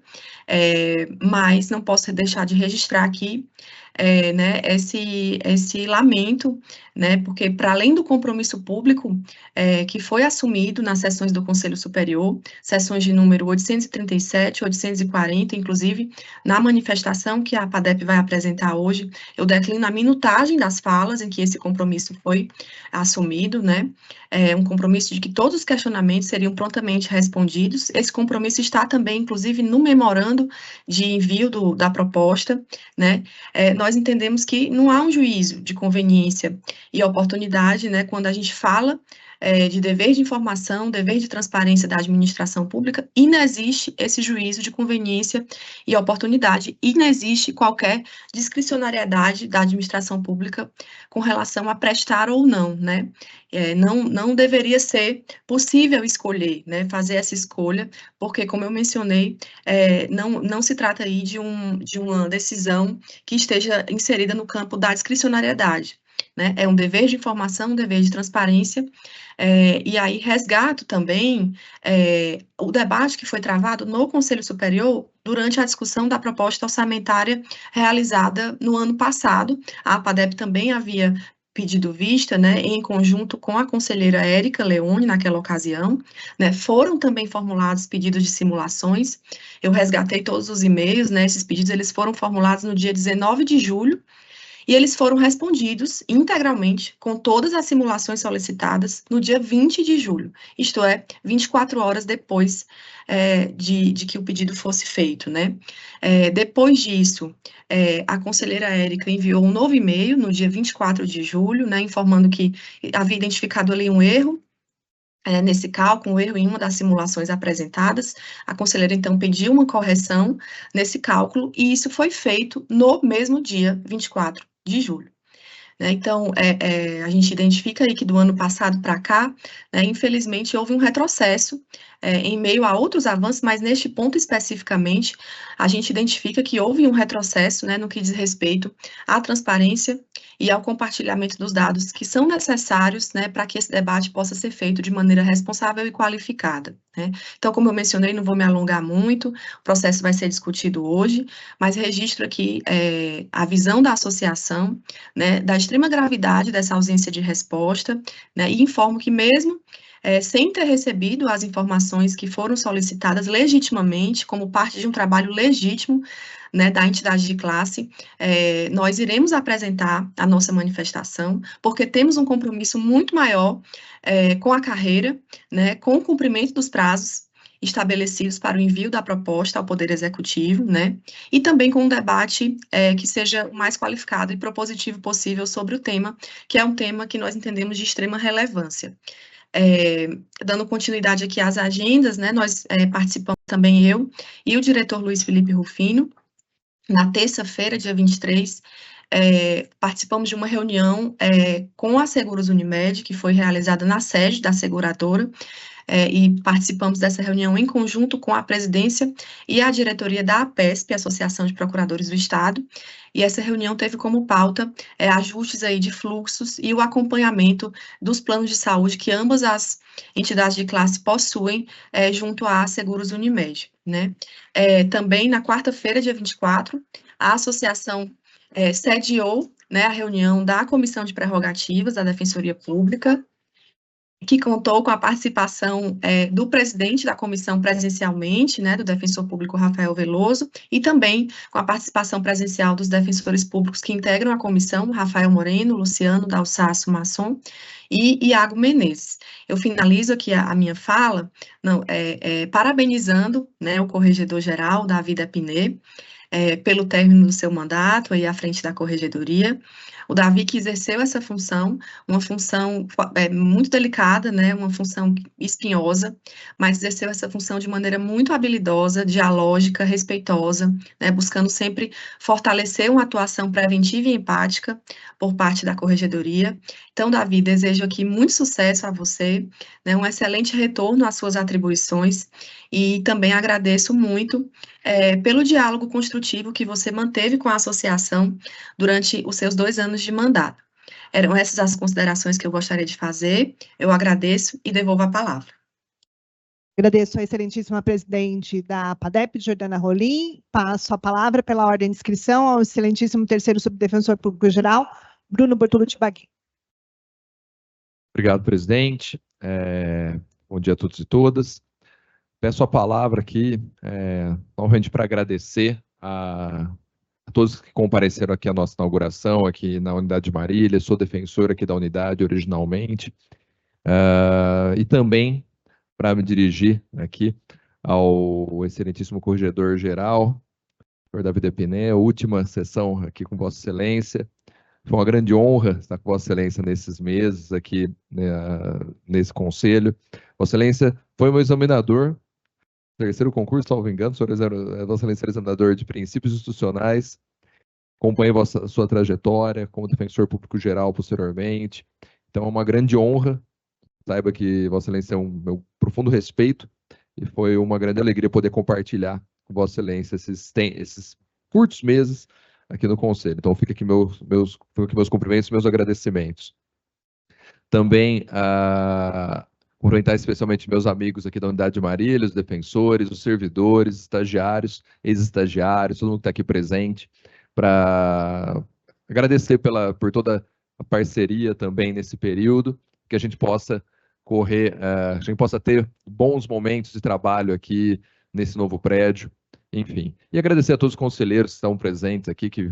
S11: mas não posso deixar de registrar aqui, né, esse lamento, né, porque para além do compromisso público que foi assumido nas sessões do Conselho Superior, sessões de número 837, 840, inclusive na manifestação que a APADEP vai apresentar hoje, eu declino a minutagem das falas em que esse compromisso foi assumido, né, um compromisso de que todos os questionamentos seriam prontamente respondidos. Esse compromisso está também, inclusive, no memorando de envio da proposta, né. Nós entendemos que não há um juízo de conveniência e oportunidade, né, quando a gente fala de dever de informação, dever de transparência da administração pública, e não existe esse juízo de conveniência e oportunidade, e não existe qualquer discricionariedade da administração pública com relação a prestar ou não, né? Não deveria ser possível escolher, né, fazer essa escolha, porque, como eu mencionei, não se trata aí de uma decisão que esteja inserida no campo da discricionariedade, né? É um dever de informação, um dever de transparência, e aí resgato também o debate que foi travado no Conselho Superior durante a discussão da proposta orçamentária realizada no ano passado. A APADEP também havia pedido vista, né, em conjunto com a conselheira Érica Leone, naquela ocasião, né, foram também formulados pedidos de simulações. Eu resgatei todos os e-mails, né, esses pedidos eles foram formulados no dia 19 de julho, e eles foram respondidos integralmente, com todas as simulações solicitadas, no dia 20 de julho, isto é, 24 horas depois de que o pedido fosse feito, né? Depois disso, a conselheira Érica enviou um novo e-mail, no dia 24 de julho, né, informando que havia identificado ali um erro, nesse cálculo, um erro em uma das simulações apresentadas. A conselheira, então, pediu uma correção nesse cálculo, e isso foi feito no mesmo dia, 24 de julho. Então, a gente identifica aí que do ano passado para cá, né, infelizmente, houve um retrocesso em meio a outros avanços, mas neste ponto especificamente, a gente identifica que houve um retrocesso, né, no que diz respeito à transparência e ao compartilhamento dos dados que são necessários, né, para que esse debate possa ser feito de maneira responsável e qualificada, né? Então, como eu mencionei, não vou me alongar muito, o processo vai ser discutido hoje, mas registro aqui a visão da associação, né, da extrema gravidade dessa ausência de resposta, né, e informo que mesmo sem ter recebido as informações que foram solicitadas legitimamente, como parte de um trabalho legítimo, né, da entidade de classe, nós iremos apresentar a nossa manifestação, porque temos um compromisso muito maior com a carreira, né, com o cumprimento dos prazos estabelecidos para o envio da proposta ao Poder Executivo, né, e também com um debate que seja o mais qualificado e propositivo possível sobre o tema, que é um tema que nós entendemos de extrema relevância. Dando continuidade aqui às agendas, né, nós participamos também, eu e o diretor Luiz Felipe Rufino, na terça-feira, dia 23, participamos de uma reunião com a Seguros Unimed, que foi realizada na sede da seguradora, e participamos dessa reunião em conjunto com a presidência e a diretoria da APESP, Associação de Procuradores do Estado, e essa reunião teve como pauta ajustes aí de fluxos e o acompanhamento dos planos de saúde que ambas as entidades de classe possuem junto à Seguros Unimed, né? Também na quarta-feira, dia 24, a associação sediou, né, a reunião da Comissão de Prerrogativas da Defensoria Pública, que contou com a participação do presidente da comissão presencialmente, né, do defensor público Rafael Veloso, e também com a participação presencial dos defensores públicos que integram a comissão, Rafael Moreno, Luciano Dalsaço Masson e Iago Menezes. Eu finalizo aqui a minha fala parabenizando, né, o corregedor-geral, Davi Depiné, pelo término do seu mandato aí à frente da corregedoria. O Davi que exerceu essa função, uma função muito delicada, né, uma função espinhosa, mas exerceu essa função de maneira muito habilidosa, dialógica, respeitosa, né, buscando sempre fortalecer uma atuação preventiva e empática por parte da corregedoria. Então, Davi, desejo aqui muito sucesso a você, né, um excelente retorno às suas atribuições, e também agradeço muito pelo diálogo construtivo que você manteve com a associação durante os seus 2 anos de mandato. Eram essas as considerações que eu gostaria de fazer. Eu agradeço e devolvo a palavra.
S1: Agradeço a excelentíssima presidente da APADEP, Jordana Rolim. Passo a palavra pela ordem de inscrição ao excelentíssimo terceiro subdefensor público-geral, Bruno Bortolucci Baguin.
S12: Obrigado, presidente. Bom dia a todos e todas. Peço a palavra aqui, novamente, para agradecer a todos que compareceram aqui à nossa inauguração, aqui na unidade de Marília. Sou defensor aqui da unidade originalmente, e também para me dirigir aqui ao excelentíssimo corregedor-geral, senhor Davi Depiné, última sessão aqui com Vossa Excelência. Foi uma grande honra estar com Vossa Excelência nesses meses aqui, né, nesse conselho. Vossa Excelência foi meu examinador, terceiro concurso, salvo engano, Vossa Excelência era examinador de princípios institucionais, acompanhei sua trajetória como defensor público geral posteriormente, então é uma grande honra, saiba que Vossa Excelência é um meu profundo respeito, e foi uma grande alegria poder compartilhar com Vossa Excelência esses curtos meses aqui no Conselho. Então, fica aqui meus cumprimentos, meus agradecimentos. Também, cumprimentar especialmente meus amigos aqui da Unidade de Marília, os defensores, os servidores, estagiários, ex-estagiários, todo mundo que está aqui presente, para agradecer por toda a parceria também nesse período, que a gente possa a gente possa ter bons momentos de trabalho aqui nesse novo prédio, enfim. E agradecer a todos os conselheiros que estão presentes aqui, que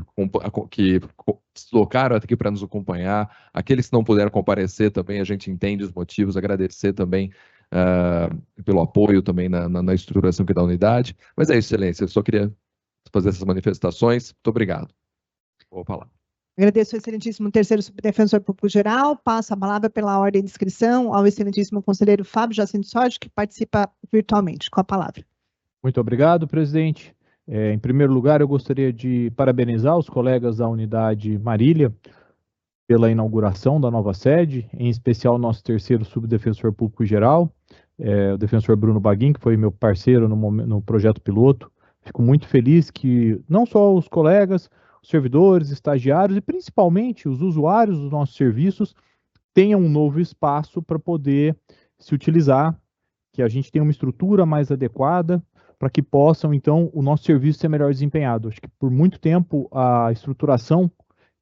S12: se deslocaram aqui para nos acompanhar, aqueles que não puderam comparecer também, a gente entende os motivos, agradecer também pelo apoio também na estruturação aqui da unidade. Mas é isso, Excelência, eu só queria fazer essas manifestações. Muito obrigado. Boa palavra.
S1: Agradeço ao excelentíssimo terceiro subdefensor público-geral. Passo a palavra pela ordem de inscrição ao excelentíssimo conselheiro Fábio Jacinto Sorge, que participa virtualmente. Com a palavra.
S13: Muito obrigado, presidente. Em primeiro lugar, eu gostaria de parabenizar os colegas da unidade Marília pela inauguração da nova sede, em especial o nosso terceiro subdefensor público-geral, o defensor Bruno Baguin, que foi meu parceiro no projeto piloto. Fico muito feliz que não só os colegas, os servidores, estagiários e principalmente os usuários dos nossos serviços tenham um novo espaço para poder se utilizar, que a gente tenha uma estrutura mais adequada para que possam, então, o nosso serviço ser melhor desempenhado. Acho que por muito tempo a estruturação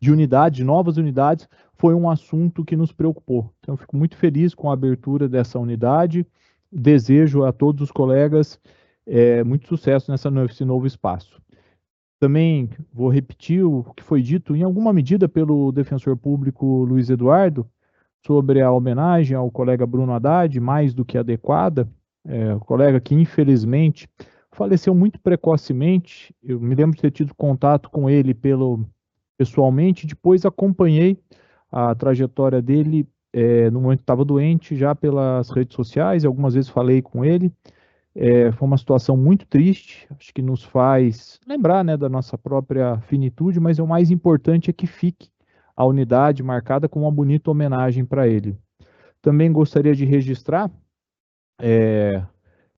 S13: de unidades, de novas unidades, foi um assunto que nos preocupou. Então, eu fico muito feliz com a abertura dessa unidade, desejo a todos os colegas muito sucesso nesse novo espaço. Também vou repetir o que foi dito em alguma medida pelo defensor público Luiz Eduardo sobre a homenagem ao colega Bruno Haddad, mais do que adequada, o colega que infelizmente faleceu muito precocemente. Eu me lembro de ter tido contato com ele pessoalmente, depois acompanhei a trajetória dele no momento que estava doente, já pelas redes sociais, algumas vezes falei com ele. Foi uma situação muito triste, acho que nos faz lembrar, né, da nossa própria finitude, mas o mais importante é que fique a unidade marcada com uma bonita homenagem para ele. Também gostaria de registrar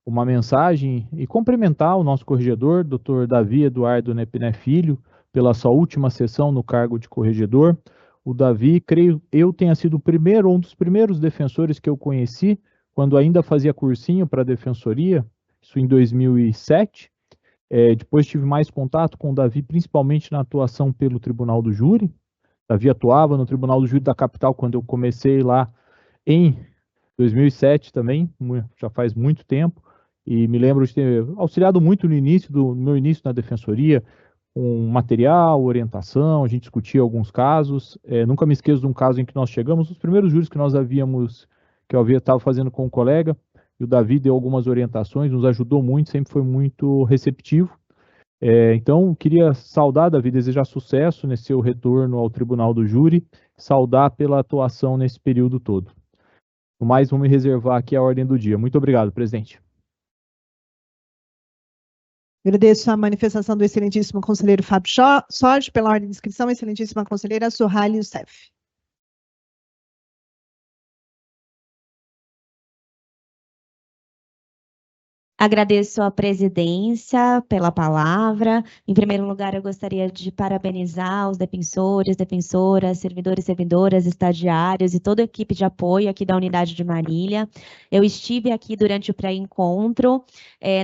S13: uma mensagem e cumprimentar o nosso corregedor, Dr. Davi Eduardo Nepiné Filho, pela sua última sessão no cargo de corregedor. O Davi, creio eu, tenha sido um dos primeiros defensores que eu conheci, quando ainda fazia cursinho para a defensoria, isso em 2007. Depois tive mais contato com o Davi, principalmente na atuação pelo Tribunal do Júri. Davi atuava no Tribunal do Júri da capital quando eu comecei lá em 2007 também, já faz muito tempo, e me lembro de ter auxiliado muito no meu início na defensoria, com material, orientação, a gente discutia alguns casos. Nunca me esqueço de um caso em que nós chegamos, os primeiros júris que eu estava fazendo com um colega, e o Davi deu algumas orientações, nos ajudou muito, sempre foi muito receptivo. Então, queria saudar, Davi, desejar sucesso nesse seu retorno ao Tribunal do Júri, saudar pela atuação nesse período todo. No mais, vou me reservar aqui a ordem do dia. Muito obrigado, presidente.
S1: Agradeço a manifestação do excelentíssimo conselheiro Fábio Sorge, pela ordem de inscrição, excelentíssima conselheira Sohaili Youssef.
S14: Agradeço à presidência pela palavra. Em primeiro lugar, eu gostaria de parabenizar os defensores, defensoras, servidores, servidoras, estagiários e toda a equipe de apoio aqui da Unidade de Marília. Eu estive aqui durante o pré-encontro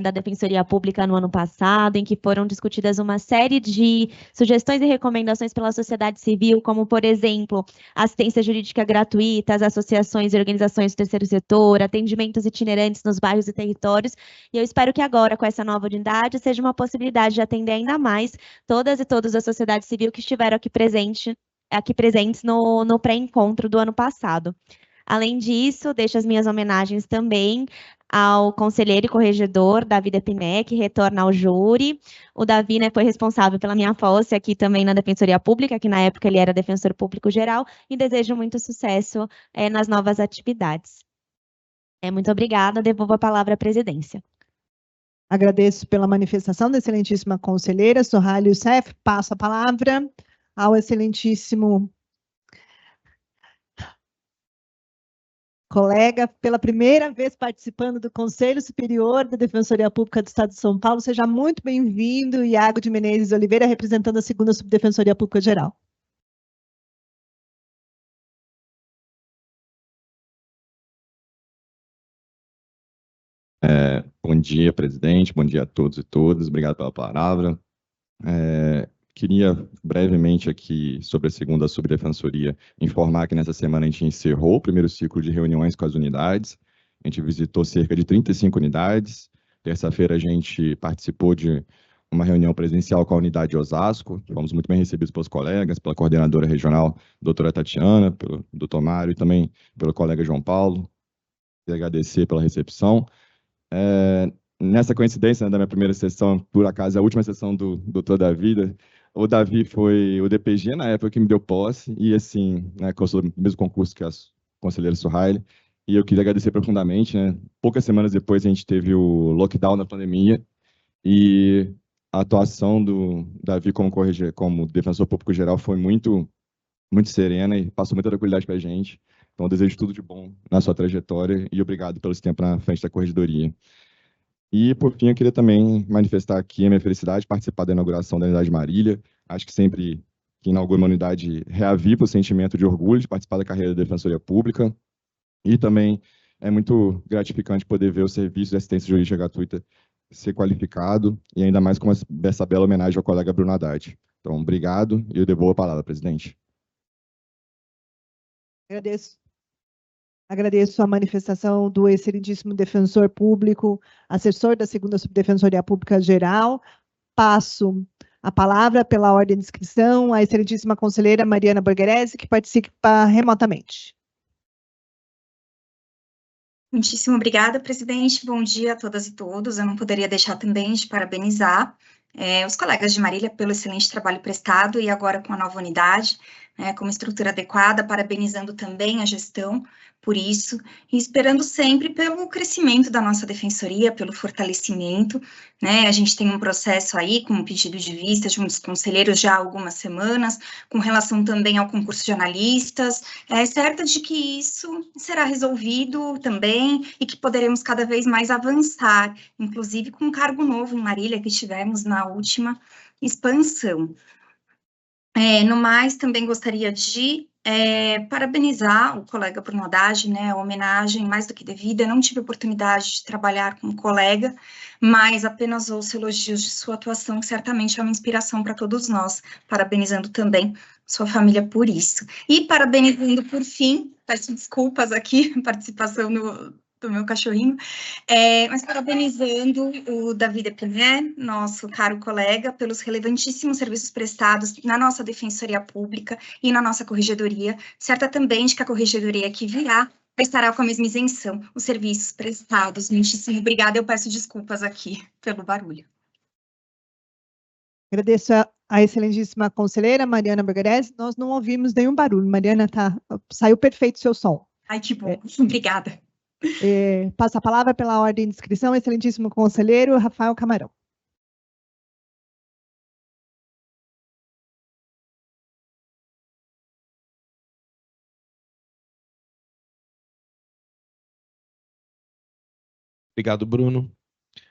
S14: da Defensoria Pública no ano passado, em que foram discutidas uma série de sugestões e recomendações pela sociedade civil, como, por exemplo, assistência jurídica gratuita, as associações e organizações do terceiro setor, atendimentos itinerantes nos bairros e territórios. E eu espero que agora, com essa nova unidade, seja uma possibilidade de atender ainda mais todas e todos da sociedade civil que estiveram aqui presentes no pré-encontro do ano passado. Além disso, deixo as minhas homenagens também ao conselheiro e corregedor Davi Depiné, que retorna ao júri. O Davi, né, foi responsável pela minha posse aqui também na Defensoria Pública, que na época ele era defensor público geral, e desejo muito sucesso nas novas atividades. Muito obrigada, devolvo a palavra à presidência.
S1: Agradeço pela manifestação da excelentíssima conselheira Sohaila Youssef. Passo a palavra ao excelentíssimo colega, pela primeira vez participando do Conselho Superior da Defensoria Pública do Estado de São Paulo. Seja muito bem-vindo, Iago de Menezes Oliveira, representando a 2ª Subdefensoria Pública Geral.
S15: Bom dia, presidente, bom dia a todos e todas, obrigado pela palavra. Queria brevemente aqui, sobre a 2ª Subdefensoria, informar que nessa semana a gente encerrou o primeiro ciclo de reuniões com as unidades, a gente visitou cerca de 35 unidades, terça-feira a gente participou de uma reunião presencial com a unidade de Osasco, fomos muito bem recebidos pelos colegas, pela coordenadora regional, doutora Tatiana, pelo doutor Mário e também pelo colega João Paulo, queria agradecer pela recepção. Nessa coincidência, né, da minha primeira sessão, por acaso, a última sessão do doutor Davi, o Davi foi o DPG na época que me deu posse, e assim, né, que eu sou do mesmo concurso que a conselheira Sohaila, e eu queria agradecer profundamente, né, poucas semanas depois a gente teve o lockdown na pandemia, e a atuação do Davi como defensor público geral foi muito, muito serena e passou muita tranquilidade para a gente. Então, eu desejo tudo de bom na sua trajetória e obrigado pelo esse tempo na frente da corregedoria. E, por fim, eu queria também manifestar aqui a minha felicidade de participar da inauguração da Unidade Marília. Acho que sempre que inaugura uma unidade reaviva o sentimento de orgulho de participar da carreira da Defensoria Pública. E também é muito gratificante poder ver o serviço de assistência jurídica gratuita ser qualificado e ainda mais com essa bela homenagem ao colega Bruno Haddad. Então, obrigado e eu devolvo a palavra, presidente.
S1: Agradeço a manifestação do excelentíssimo defensor público, assessor da 2ª Subdefensoria Pública Geral. Passo a palavra, pela ordem de inscrição, à excelentíssima conselheira Mariana Borgherese, que participa remotamente.
S16: Muitíssimo obrigada, presidente. Bom dia a todas e todos. Eu não poderia deixar também de parabenizar os colegas de Marília pelo excelente trabalho prestado e agora com a nova unidade, com uma estrutura adequada, parabenizando também a gestão por isso, e esperando sempre pelo crescimento da nossa defensoria, pelo fortalecimento, A gente tem um processo aí com um pedido de vista junto aos conselheiros já há algumas semanas, com relação também ao concurso de analistas, certa de que isso será resolvido também e que poderemos cada vez mais avançar, inclusive com um cargo novo em Marília que tivemos na última expansão. No mais, também gostaria de parabenizar o colega Bruno Haddad, a homenagem mais do que devida. Eu não tive oportunidade de trabalhar com o colega, mas apenas ouço elogios de sua atuação, que certamente é uma inspiração para todos nós, parabenizando também sua família por isso. E parabenizando, por fim, peço desculpas aqui, a participação do meu cachorrinho, mas parabenizando o Davi Depiné, nosso caro colega, pelos relevantíssimos serviços prestados na nossa Defensoria Pública e na nossa Corregedoria, certa também de que a Corregedoria que virá prestará com a mesma isenção os serviços prestados. Muitíssimo obrigada, eu peço desculpas aqui pelo barulho.
S1: Agradeço a excelentíssima conselheira Mariana Borgherese. Nós não ouvimos nenhum barulho. Mariana, saiu perfeito o seu som.
S16: Ai, que bom. Obrigada.
S1: Passo a palavra pela ordem de inscrição, excelentíssimo conselheiro Rafael Camarão.
S9: Obrigado, Bruno.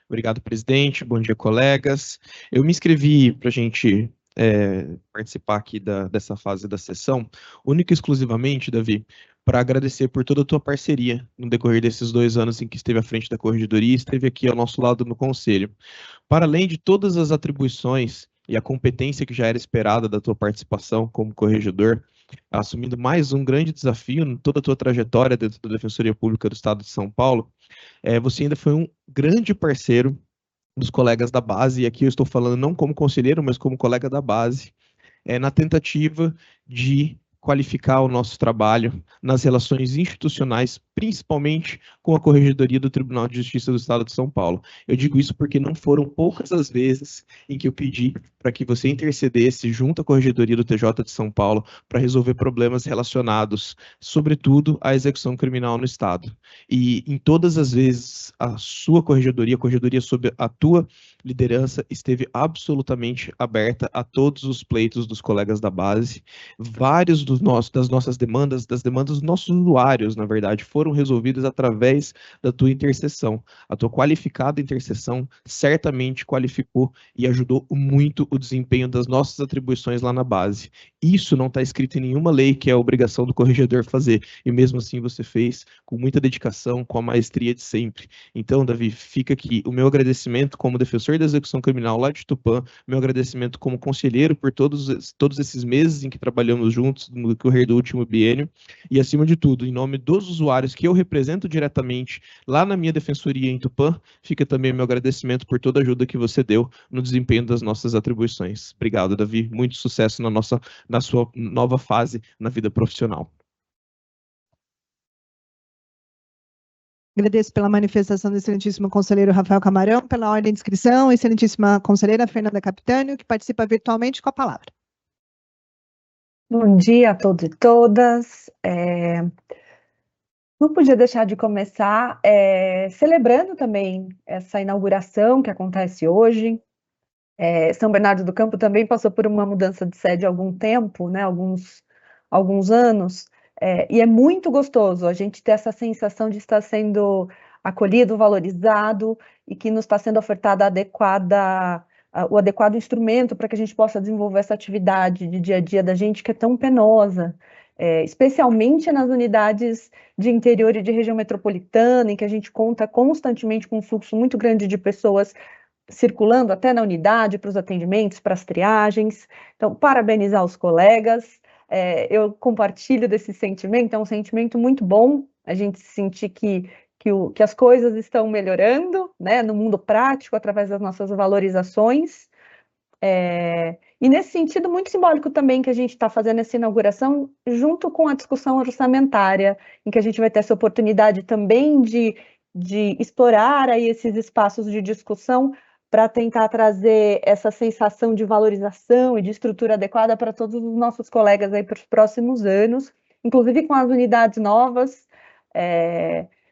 S9: Obrigado, presidente. Bom dia, colegas. Eu me inscrevi para a gente participar aqui dessa fase da sessão, única e exclusivamente, Davi, para agradecer por toda a tua parceria no decorrer desses 2 anos em que esteve à frente da Corregedoria e esteve aqui ao nosso lado no Conselho. Para além de todas as atribuições e a competência que já era esperada da tua participação como corregedor, assumindo mais um grande desafio em toda a tua trajetória dentro da Defensoria Pública do Estado de São Paulo, você ainda foi um grande parceiro dos colegas da base, e aqui eu estou falando não como conselheiro, mas como colega da base, na tentativa de qualificar o nosso trabalho nas relações institucionais, principalmente com a Corregedoria do Tribunal de Justiça do Estado de São Paulo. Eu digo isso porque não foram poucas as vezes em que eu pedi para que você intercedesse junto à Corregedoria do TJ de São Paulo para resolver problemas relacionados, sobretudo, à execução criminal no Estado. E em todas as vezes, a sua corregedoria, a corregedoria sob a tua liderança, esteve absolutamente aberta a todos os pleitos dos colegas da base. Vários das nossas demandas, das demandas dos nossos usuários, na verdade, foram resolvidas através da tua intercessão. A tua qualificada intercessão certamente qualificou e ajudou muito o desempenho das nossas atribuições lá na base. Isso não está escrito em nenhuma lei que é a obrigação do corregedor fazer, e mesmo assim você fez com muita dedicação, com a maestria de sempre. Então, Davi, fica aqui o meu agradecimento como defensor da execução criminal lá de Tupã, meu agradecimento como conselheiro por todos esses meses em que trabalhamos juntos no decorrer do último biênio, e acima de tudo, em nome dos usuários que eu represento diretamente lá na minha defensoria em Tupã, fica também meu agradecimento por toda a ajuda que você deu no desempenho das nossas atribuições. Obrigado, Davi. Muito sucesso na sua nova fase na vida profissional.
S1: Agradeço pela manifestação do excelentíssimo conselheiro Rafael Camarão, pela ordem de inscrição, excelentíssima conselheira Fernanda Capitânio, que participa virtualmente com a palavra.
S17: Bom dia a todos e todas. Não podia deixar de começar celebrando também essa inauguração que acontece hoje. São Bernardo do Campo também passou por uma mudança de sede há algum tempo, né, alguns anos, e é muito gostoso a gente ter essa sensação de estar sendo acolhido, valorizado, e que nos está sendo ofertada o adequado instrumento para que a gente possa desenvolver essa atividade de dia a dia da gente, que é tão penosa, especialmente nas unidades de interior e de região metropolitana, em que a gente conta constantemente com um fluxo muito grande de pessoas circulando até na unidade, para os atendimentos, para as triagens. Então, parabenizar os colegas, eu compartilho desse sentimento, é um sentimento muito bom, a gente sentir que as coisas estão melhorando, né, no mundo prático, através das nossas valorizações, e nesse sentido muito simbólico também que a gente está fazendo essa inauguração junto com a discussão orçamentária, em que a gente vai ter essa oportunidade também de explorar aí esses espaços de discussão para tentar trazer essa sensação de valorização e de estrutura adequada para todos os nossos colegas aí para os próximos anos, inclusive com as unidades novas.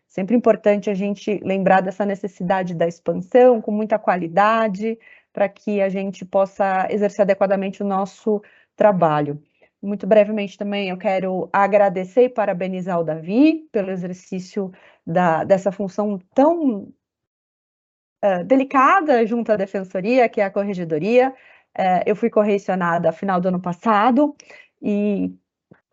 S17: Sempre importante a gente lembrar dessa necessidade da expansão, com muita qualidade, para que a gente possa exercer adequadamente o nosso trabalho. Muito brevemente também eu quero agradecer e parabenizar o Davi pelo exercício dessa função tão delicada junto à Defensoria, que é a Corregedoria. Eu fui correcionada no final do ano passado, e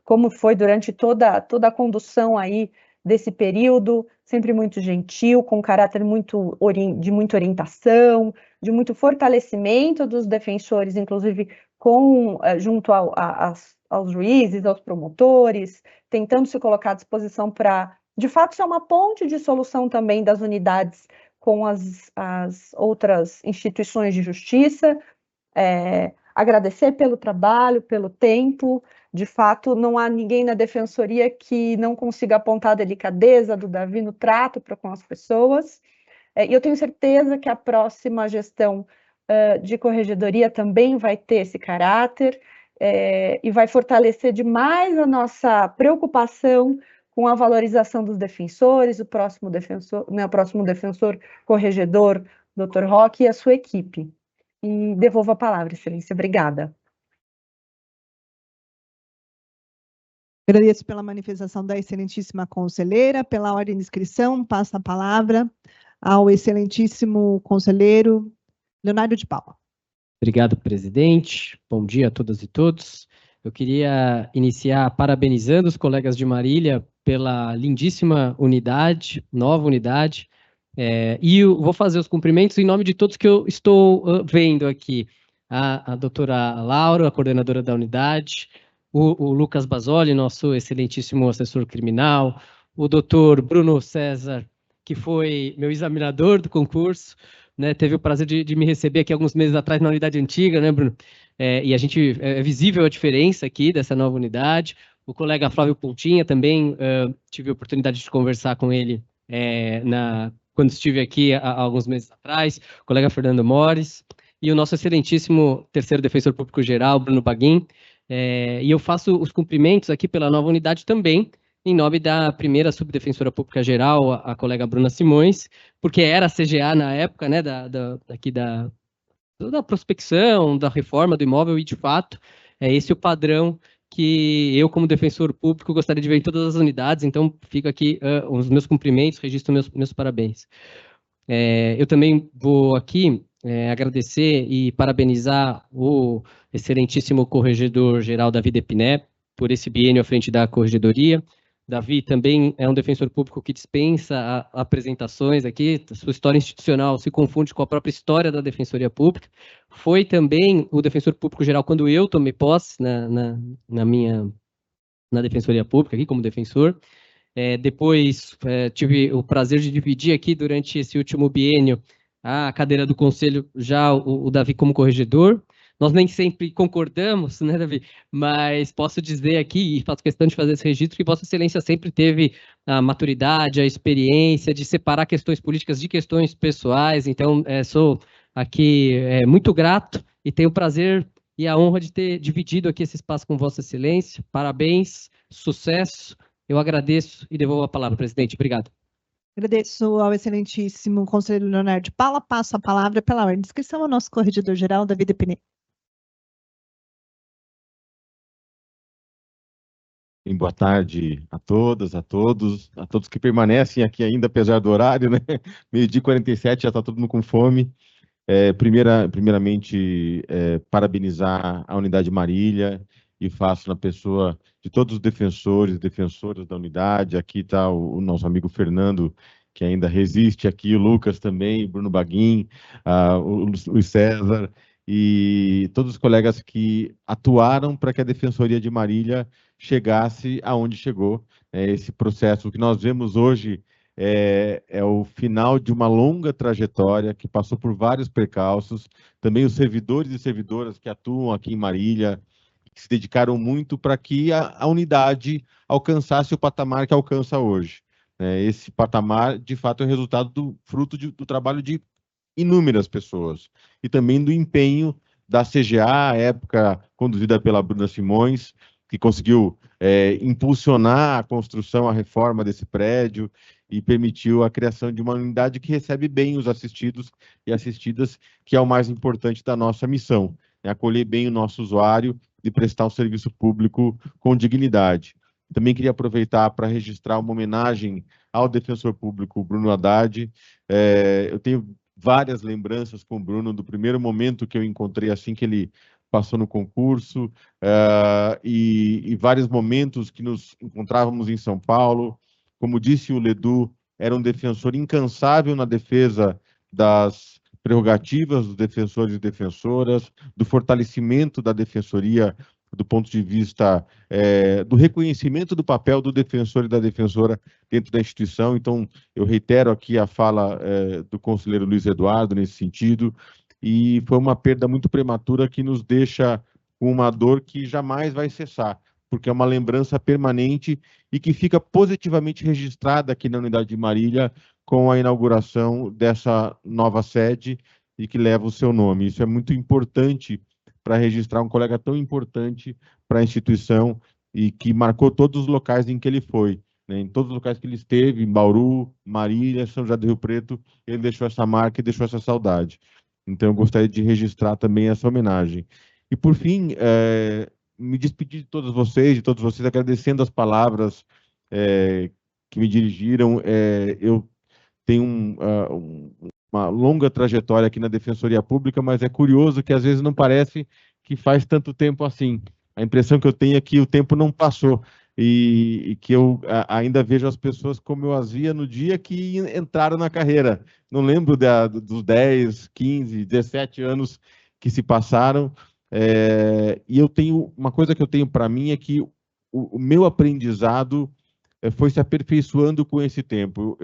S17: como foi durante toda a condução aí desse período, sempre muito gentil, com caráter de muita orientação, de muito fortalecimento dos defensores, inclusive junto aos juízes, aos promotores, tentando se colocar à disposição para, de fato, ser uma ponte de solução também das unidades com as outras instituições de justiça. Agradecer pelo trabalho, pelo tempo. De fato, não há ninguém na Defensoria que não consiga apontar a delicadeza do Davi no trato para com as pessoas. E eu tenho certeza que a próxima gestão de corregedoria também vai ter esse caráter e vai fortalecer demais a nossa preocupação com a valorização dos defensores, o próximo defensor corregedor, Dr. Roque, e a sua equipe. E devolvo a palavra, Excelência. Obrigada.
S1: Agradeço pela manifestação da excelentíssima conselheira, pela ordem de inscrição. Passo a palavra ao excelentíssimo conselheiro Leonardo de Paula.
S18: Obrigado, presidente. Bom dia a todas e todos. Eu queria iniciar parabenizando os colegas de Marília pela lindíssima unidade, nova unidade, e eu vou fazer os cumprimentos em nome de todos que eu estou vendo aqui. A doutora Laura, a coordenadora da unidade, o Lucas Basoli, nosso excelentíssimo assessor criminal, o doutor Bruno César, que foi meu examinador do concurso, né, teve o prazer de me receber aqui alguns meses atrás na unidade antiga, né, Bruno? E a gente, é visível a diferença aqui dessa nova unidade. o colega Flávio Pontinha também, tive a oportunidade de conversar com ele quando estive aqui há alguns meses atrás, o colega Fernando Mores, e o nosso excelentíssimo terceiro defensor público-geral, Bruno Baguin, e eu faço os cumprimentos aqui pela nova unidade também, em nome da primeira subdefensora pública-geral, a colega Bruna Simões, porque era a CGA na época, né, da prospecção, da reforma do imóvel, e de fato, é esse o padrão que eu, como defensor público, gostaria de ver em todas as unidades, então fica aqui os meus cumprimentos, registro meus parabéns. Eu também vou aqui agradecer e parabenizar o excelentíssimo corregedor-geral Davi Depiné por esse biênio à frente da corregedoria. Davi também é um defensor público que dispensa apresentações aqui, a sua história institucional se confunde com a própria história da Defensoria Pública. Foi também o defensor público-geral quando eu tomei posse na Defensoria Pública, aqui como defensor. Depois tive o prazer de dividir aqui durante esse último biênio a cadeira do Conselho, já o Davi como corregedor. Nós nem sempre concordamos, né, Davi? Mas posso dizer aqui, e faço questão de fazer esse registro, que Vossa Excelência sempre teve a maturidade, a experiência de separar questões políticas de questões pessoais. Então, sou aqui muito grato e tenho o prazer e a honra de ter dividido aqui esse espaço com Vossa Excelência. Parabéns, sucesso. Eu agradeço e devolvo a palavra, presidente. Obrigado.
S1: Agradeço ao excelentíssimo conselheiro Leonardo de Paula. Passo a palavra pela ordem de inscrição ao nosso corregedor-geral, Davi Depiné.
S19: Boa tarde a todas, a todos que permanecem aqui ainda, apesar do horário, né? 12h47, já está todo mundo com fome. Primeiramente, parabenizar a unidade Marília, e faço na pessoa de todos os defensores e defensoras da unidade. Aqui está o nosso amigo Fernando, que ainda resiste aqui, o Lucas também, o Bruno Baguin, o César, e todos os colegas que atuaram para que a Defensoria de Marília chegasse aonde chegou. Esse processo que nós vemos hoje é o final de uma longa trajetória que passou por vários percalços. Também os servidores e servidoras que atuam aqui em Marília, que se dedicaram muito para que a unidade alcançasse o patamar que alcança hoje. Esse patamar, de fato, é o resultado fruto do trabalho de inúmeras pessoas, e também do empenho da CGA, à época conduzida pela Bruna Simões, que conseguiu impulsionar a construção, a reforma desse prédio, e permitiu a criação de uma unidade que recebe bem os assistidos e assistidas, que é o mais importante da nossa missão, acolher bem o nosso usuário e prestar um serviço público com dignidade. Também queria aproveitar para registrar uma homenagem ao defensor público Bruno Haddad. Eu tenho várias lembranças com o Bruno do primeiro momento que eu encontrei assim que ele passou no concurso, e vários momentos que nos encontrávamos em São Paulo. Como disse o Ledu, era um defensor incansável na defesa das prerrogativas dos defensores e defensoras, do fortalecimento da defensoria, do ponto de vista do reconhecimento do papel do defensor e da defensora dentro da instituição. Então, eu reitero aqui a fala do conselheiro Luiz Eduardo nesse sentido, e foi uma perda muito prematura que nos deixa com uma dor que jamais vai cessar, porque é uma lembrança permanente e que fica positivamente registrada aqui na unidade de Marília com a inauguração dessa nova sede e que leva o seu nome. Isso é muito importante para registrar um colega tão importante para a instituição e que marcou todos os locais em que ele foi, né? Em todos os locais que ele esteve, em Bauru, Marília, São José do Rio Preto, ele deixou essa marca e deixou essa saudade. Então, eu gostaria de registrar também essa homenagem. E, por fim, me despedir de todos vocês, agradecendo as palavras que me dirigiram. Eu tenho uma longa trajetória aqui na Defensoria Pública, mas é curioso que às vezes não parece que faz tanto tempo assim. A impressão que eu tenho é que o tempo não passou e que eu ainda vejo as pessoas como eu as via no dia que entraram na carreira. Não lembro dos 10, 15, 17 anos que se passaram. E eu tenho uma coisa que eu tenho para mim é que o meu aprendizado foi se aperfeiçoando com esse tempo.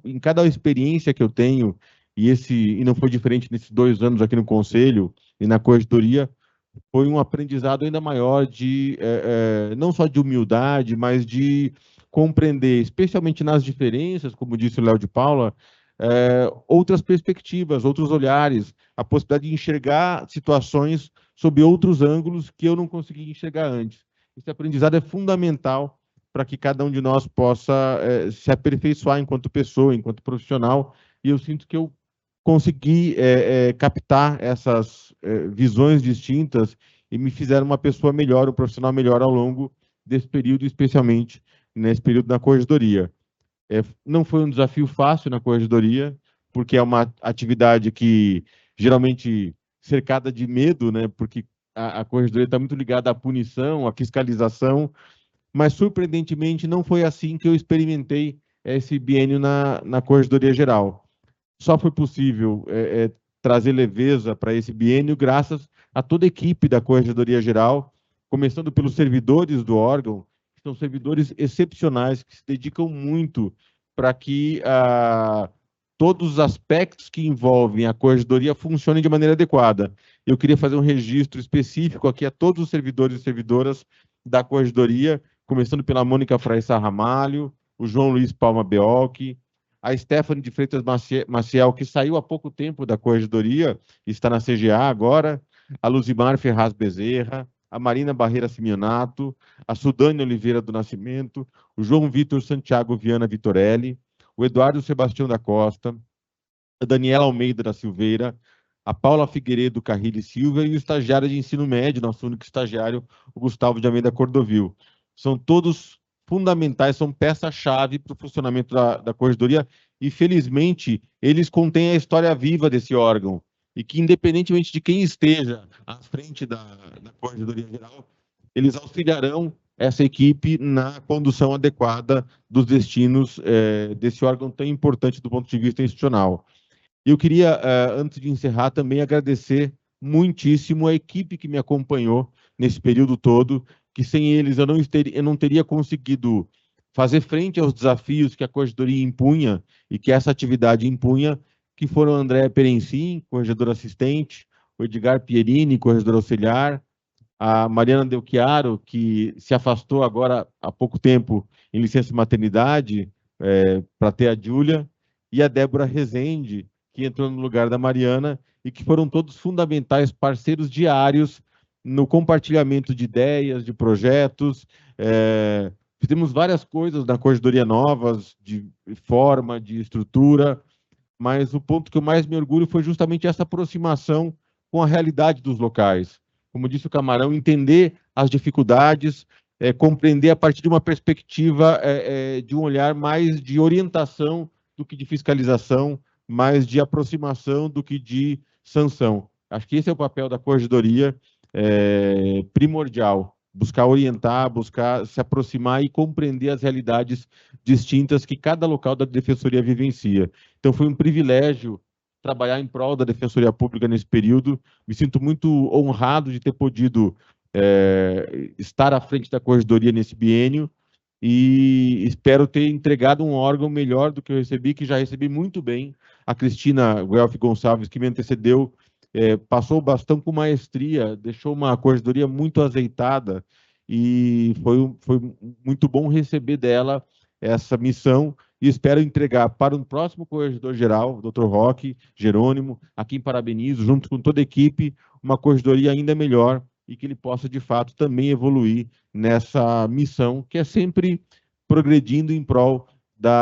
S19: Em cada experiência que eu tenho, e não foi diferente nesses 2 anos aqui no Conselho e na Corregedoria, foi um aprendizado ainda maior de não só de humildade, mas de compreender, especialmente nas diferenças, como disse o Léo de Paula, outras perspectivas, outros olhares, a possibilidade de enxergar situações sob outros ângulos que eu não conseguia enxergar antes. Esse aprendizado é fundamental para que cada um de nós possa se aperfeiçoar enquanto pessoa, enquanto profissional, e eu sinto que eu consegui captar essas visões distintas e me fizeram uma pessoa melhor, um profissional melhor ao longo desse período, especialmente nesse período na corregedoria. Não foi um desafio fácil na corregedoria, porque é uma atividade que geralmente cercada de medo, né? Porque a corregedoria está muito ligada à punição, à fiscalização, mas surpreendentemente não foi assim que eu experimentei esse biênio na corregedoria geral. Só foi possível trazer leveza para esse biênio graças a toda a equipe da corregedoria geral, começando pelos servidores do órgão, que são servidores excepcionais, que se dedicam muito para que todos os aspectos que envolvem a corregedoria funcionem de maneira adequada. Eu queria fazer um registro específico aqui a todos os servidores e servidoras da corregedoria, começando pela Mônica Fraissa Ramalho, o João Luiz Palma Beolchi, a Stephanie de Freitas Maciel, que saiu há pouco tempo da corregedoria, está na CGA agora, a Luzimar Ferraz Bezerra, a Marina Barreira Simeonato, a Sudane Oliveira do Nascimento, o João Vitor Santiago Viana Vitorelli, o Eduardo Sebastião da Costa, a Daniela Almeida da Silveira, a Paula Figueiredo Carrilho Silva e o estagiário de ensino médio, nosso único estagiário, o Gustavo de Almeida Cordovil. São todos fundamentais, são peça-chave para o funcionamento da corregedoria e, felizmente, eles contêm a história viva desse órgão e que, independentemente de quem esteja à frente da corregedoria geral, eles auxiliarão essa equipe na condução adequada dos destinos desse órgão tão importante do ponto de vista institucional. Eu queria, antes de encerrar, também agradecer muitíssimo a equipe que me acompanhou nesse período todo, que sem eles eu não teria conseguido fazer frente aos desafios que a corregedoria impunha e que essa atividade impunha, que foram a Andréa Perencin, corregedora assistente, o Edgar Pierini, corregedor auxiliar, a Mariana Del Chiaro, que se afastou agora há pouco tempo em licença maternidade para ter a Júlia, e a Débora Rezende, que entrou no lugar da Mariana, e que foram todos fundamentais parceiros diários no compartilhamento de ideias, de projetos. Fizemos várias coisas na corregedoria novas, de forma, de estrutura, mas o ponto que eu mais me orgulho foi justamente essa aproximação com a realidade dos locais. Como disse o Camarão, entender as dificuldades, compreender a partir de uma perspectiva de um olhar mais de orientação do que de fiscalização, mais de aproximação do que de sanção. Acho que esse é o papel da corregedoria, primordial, buscar orientar, buscar se aproximar e compreender as realidades distintas que cada local da Defensoria vivencia. Então, foi um privilégio trabalhar em prol da Defensoria Pública nesse período. Me sinto muito honrado de ter podido estar à frente da corregedoria nesse biênio e espero ter entregado um órgão melhor do que eu recebi, que já recebi muito bem. A Cristina Guelph Gonçalves, que me antecedeu, passou o bastão com maestria, deixou uma corregedoria muito azeitada e foi muito bom receber dela essa missão e espero entregar para o próximo corregedor-geral, o Dr. Roque Jerônimo, a quem parabenizo, junto com toda a equipe, uma corregedoria ainda melhor e que ele possa, de fato, também evoluir nessa missão, que é sempre progredindo em prol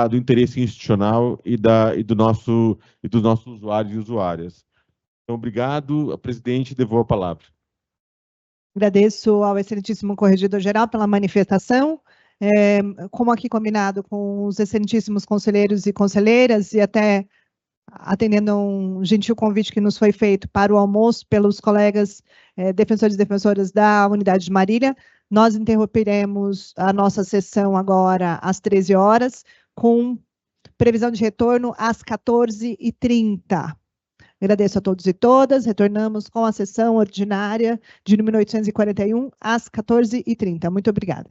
S19: do interesse institucional e dos nossos usuários e usuárias. Então, obrigado, presidente, devolvo a palavra.
S1: Agradeço ao excelentíssimo corregedor-geral pela manifestação. Como aqui combinado com os excelentíssimos conselheiros e conselheiras, e até atendendo a um gentil convite que nos foi feito para o almoço pelos colegas defensores e defensoras da unidade de Marília, nós interromperemos a nossa sessão agora às 13 horas, com previsão de retorno às 14h30. Agradeço a todos e todas, retornamos com a sessão ordinária de número 841 às 14h30. Muito obrigada.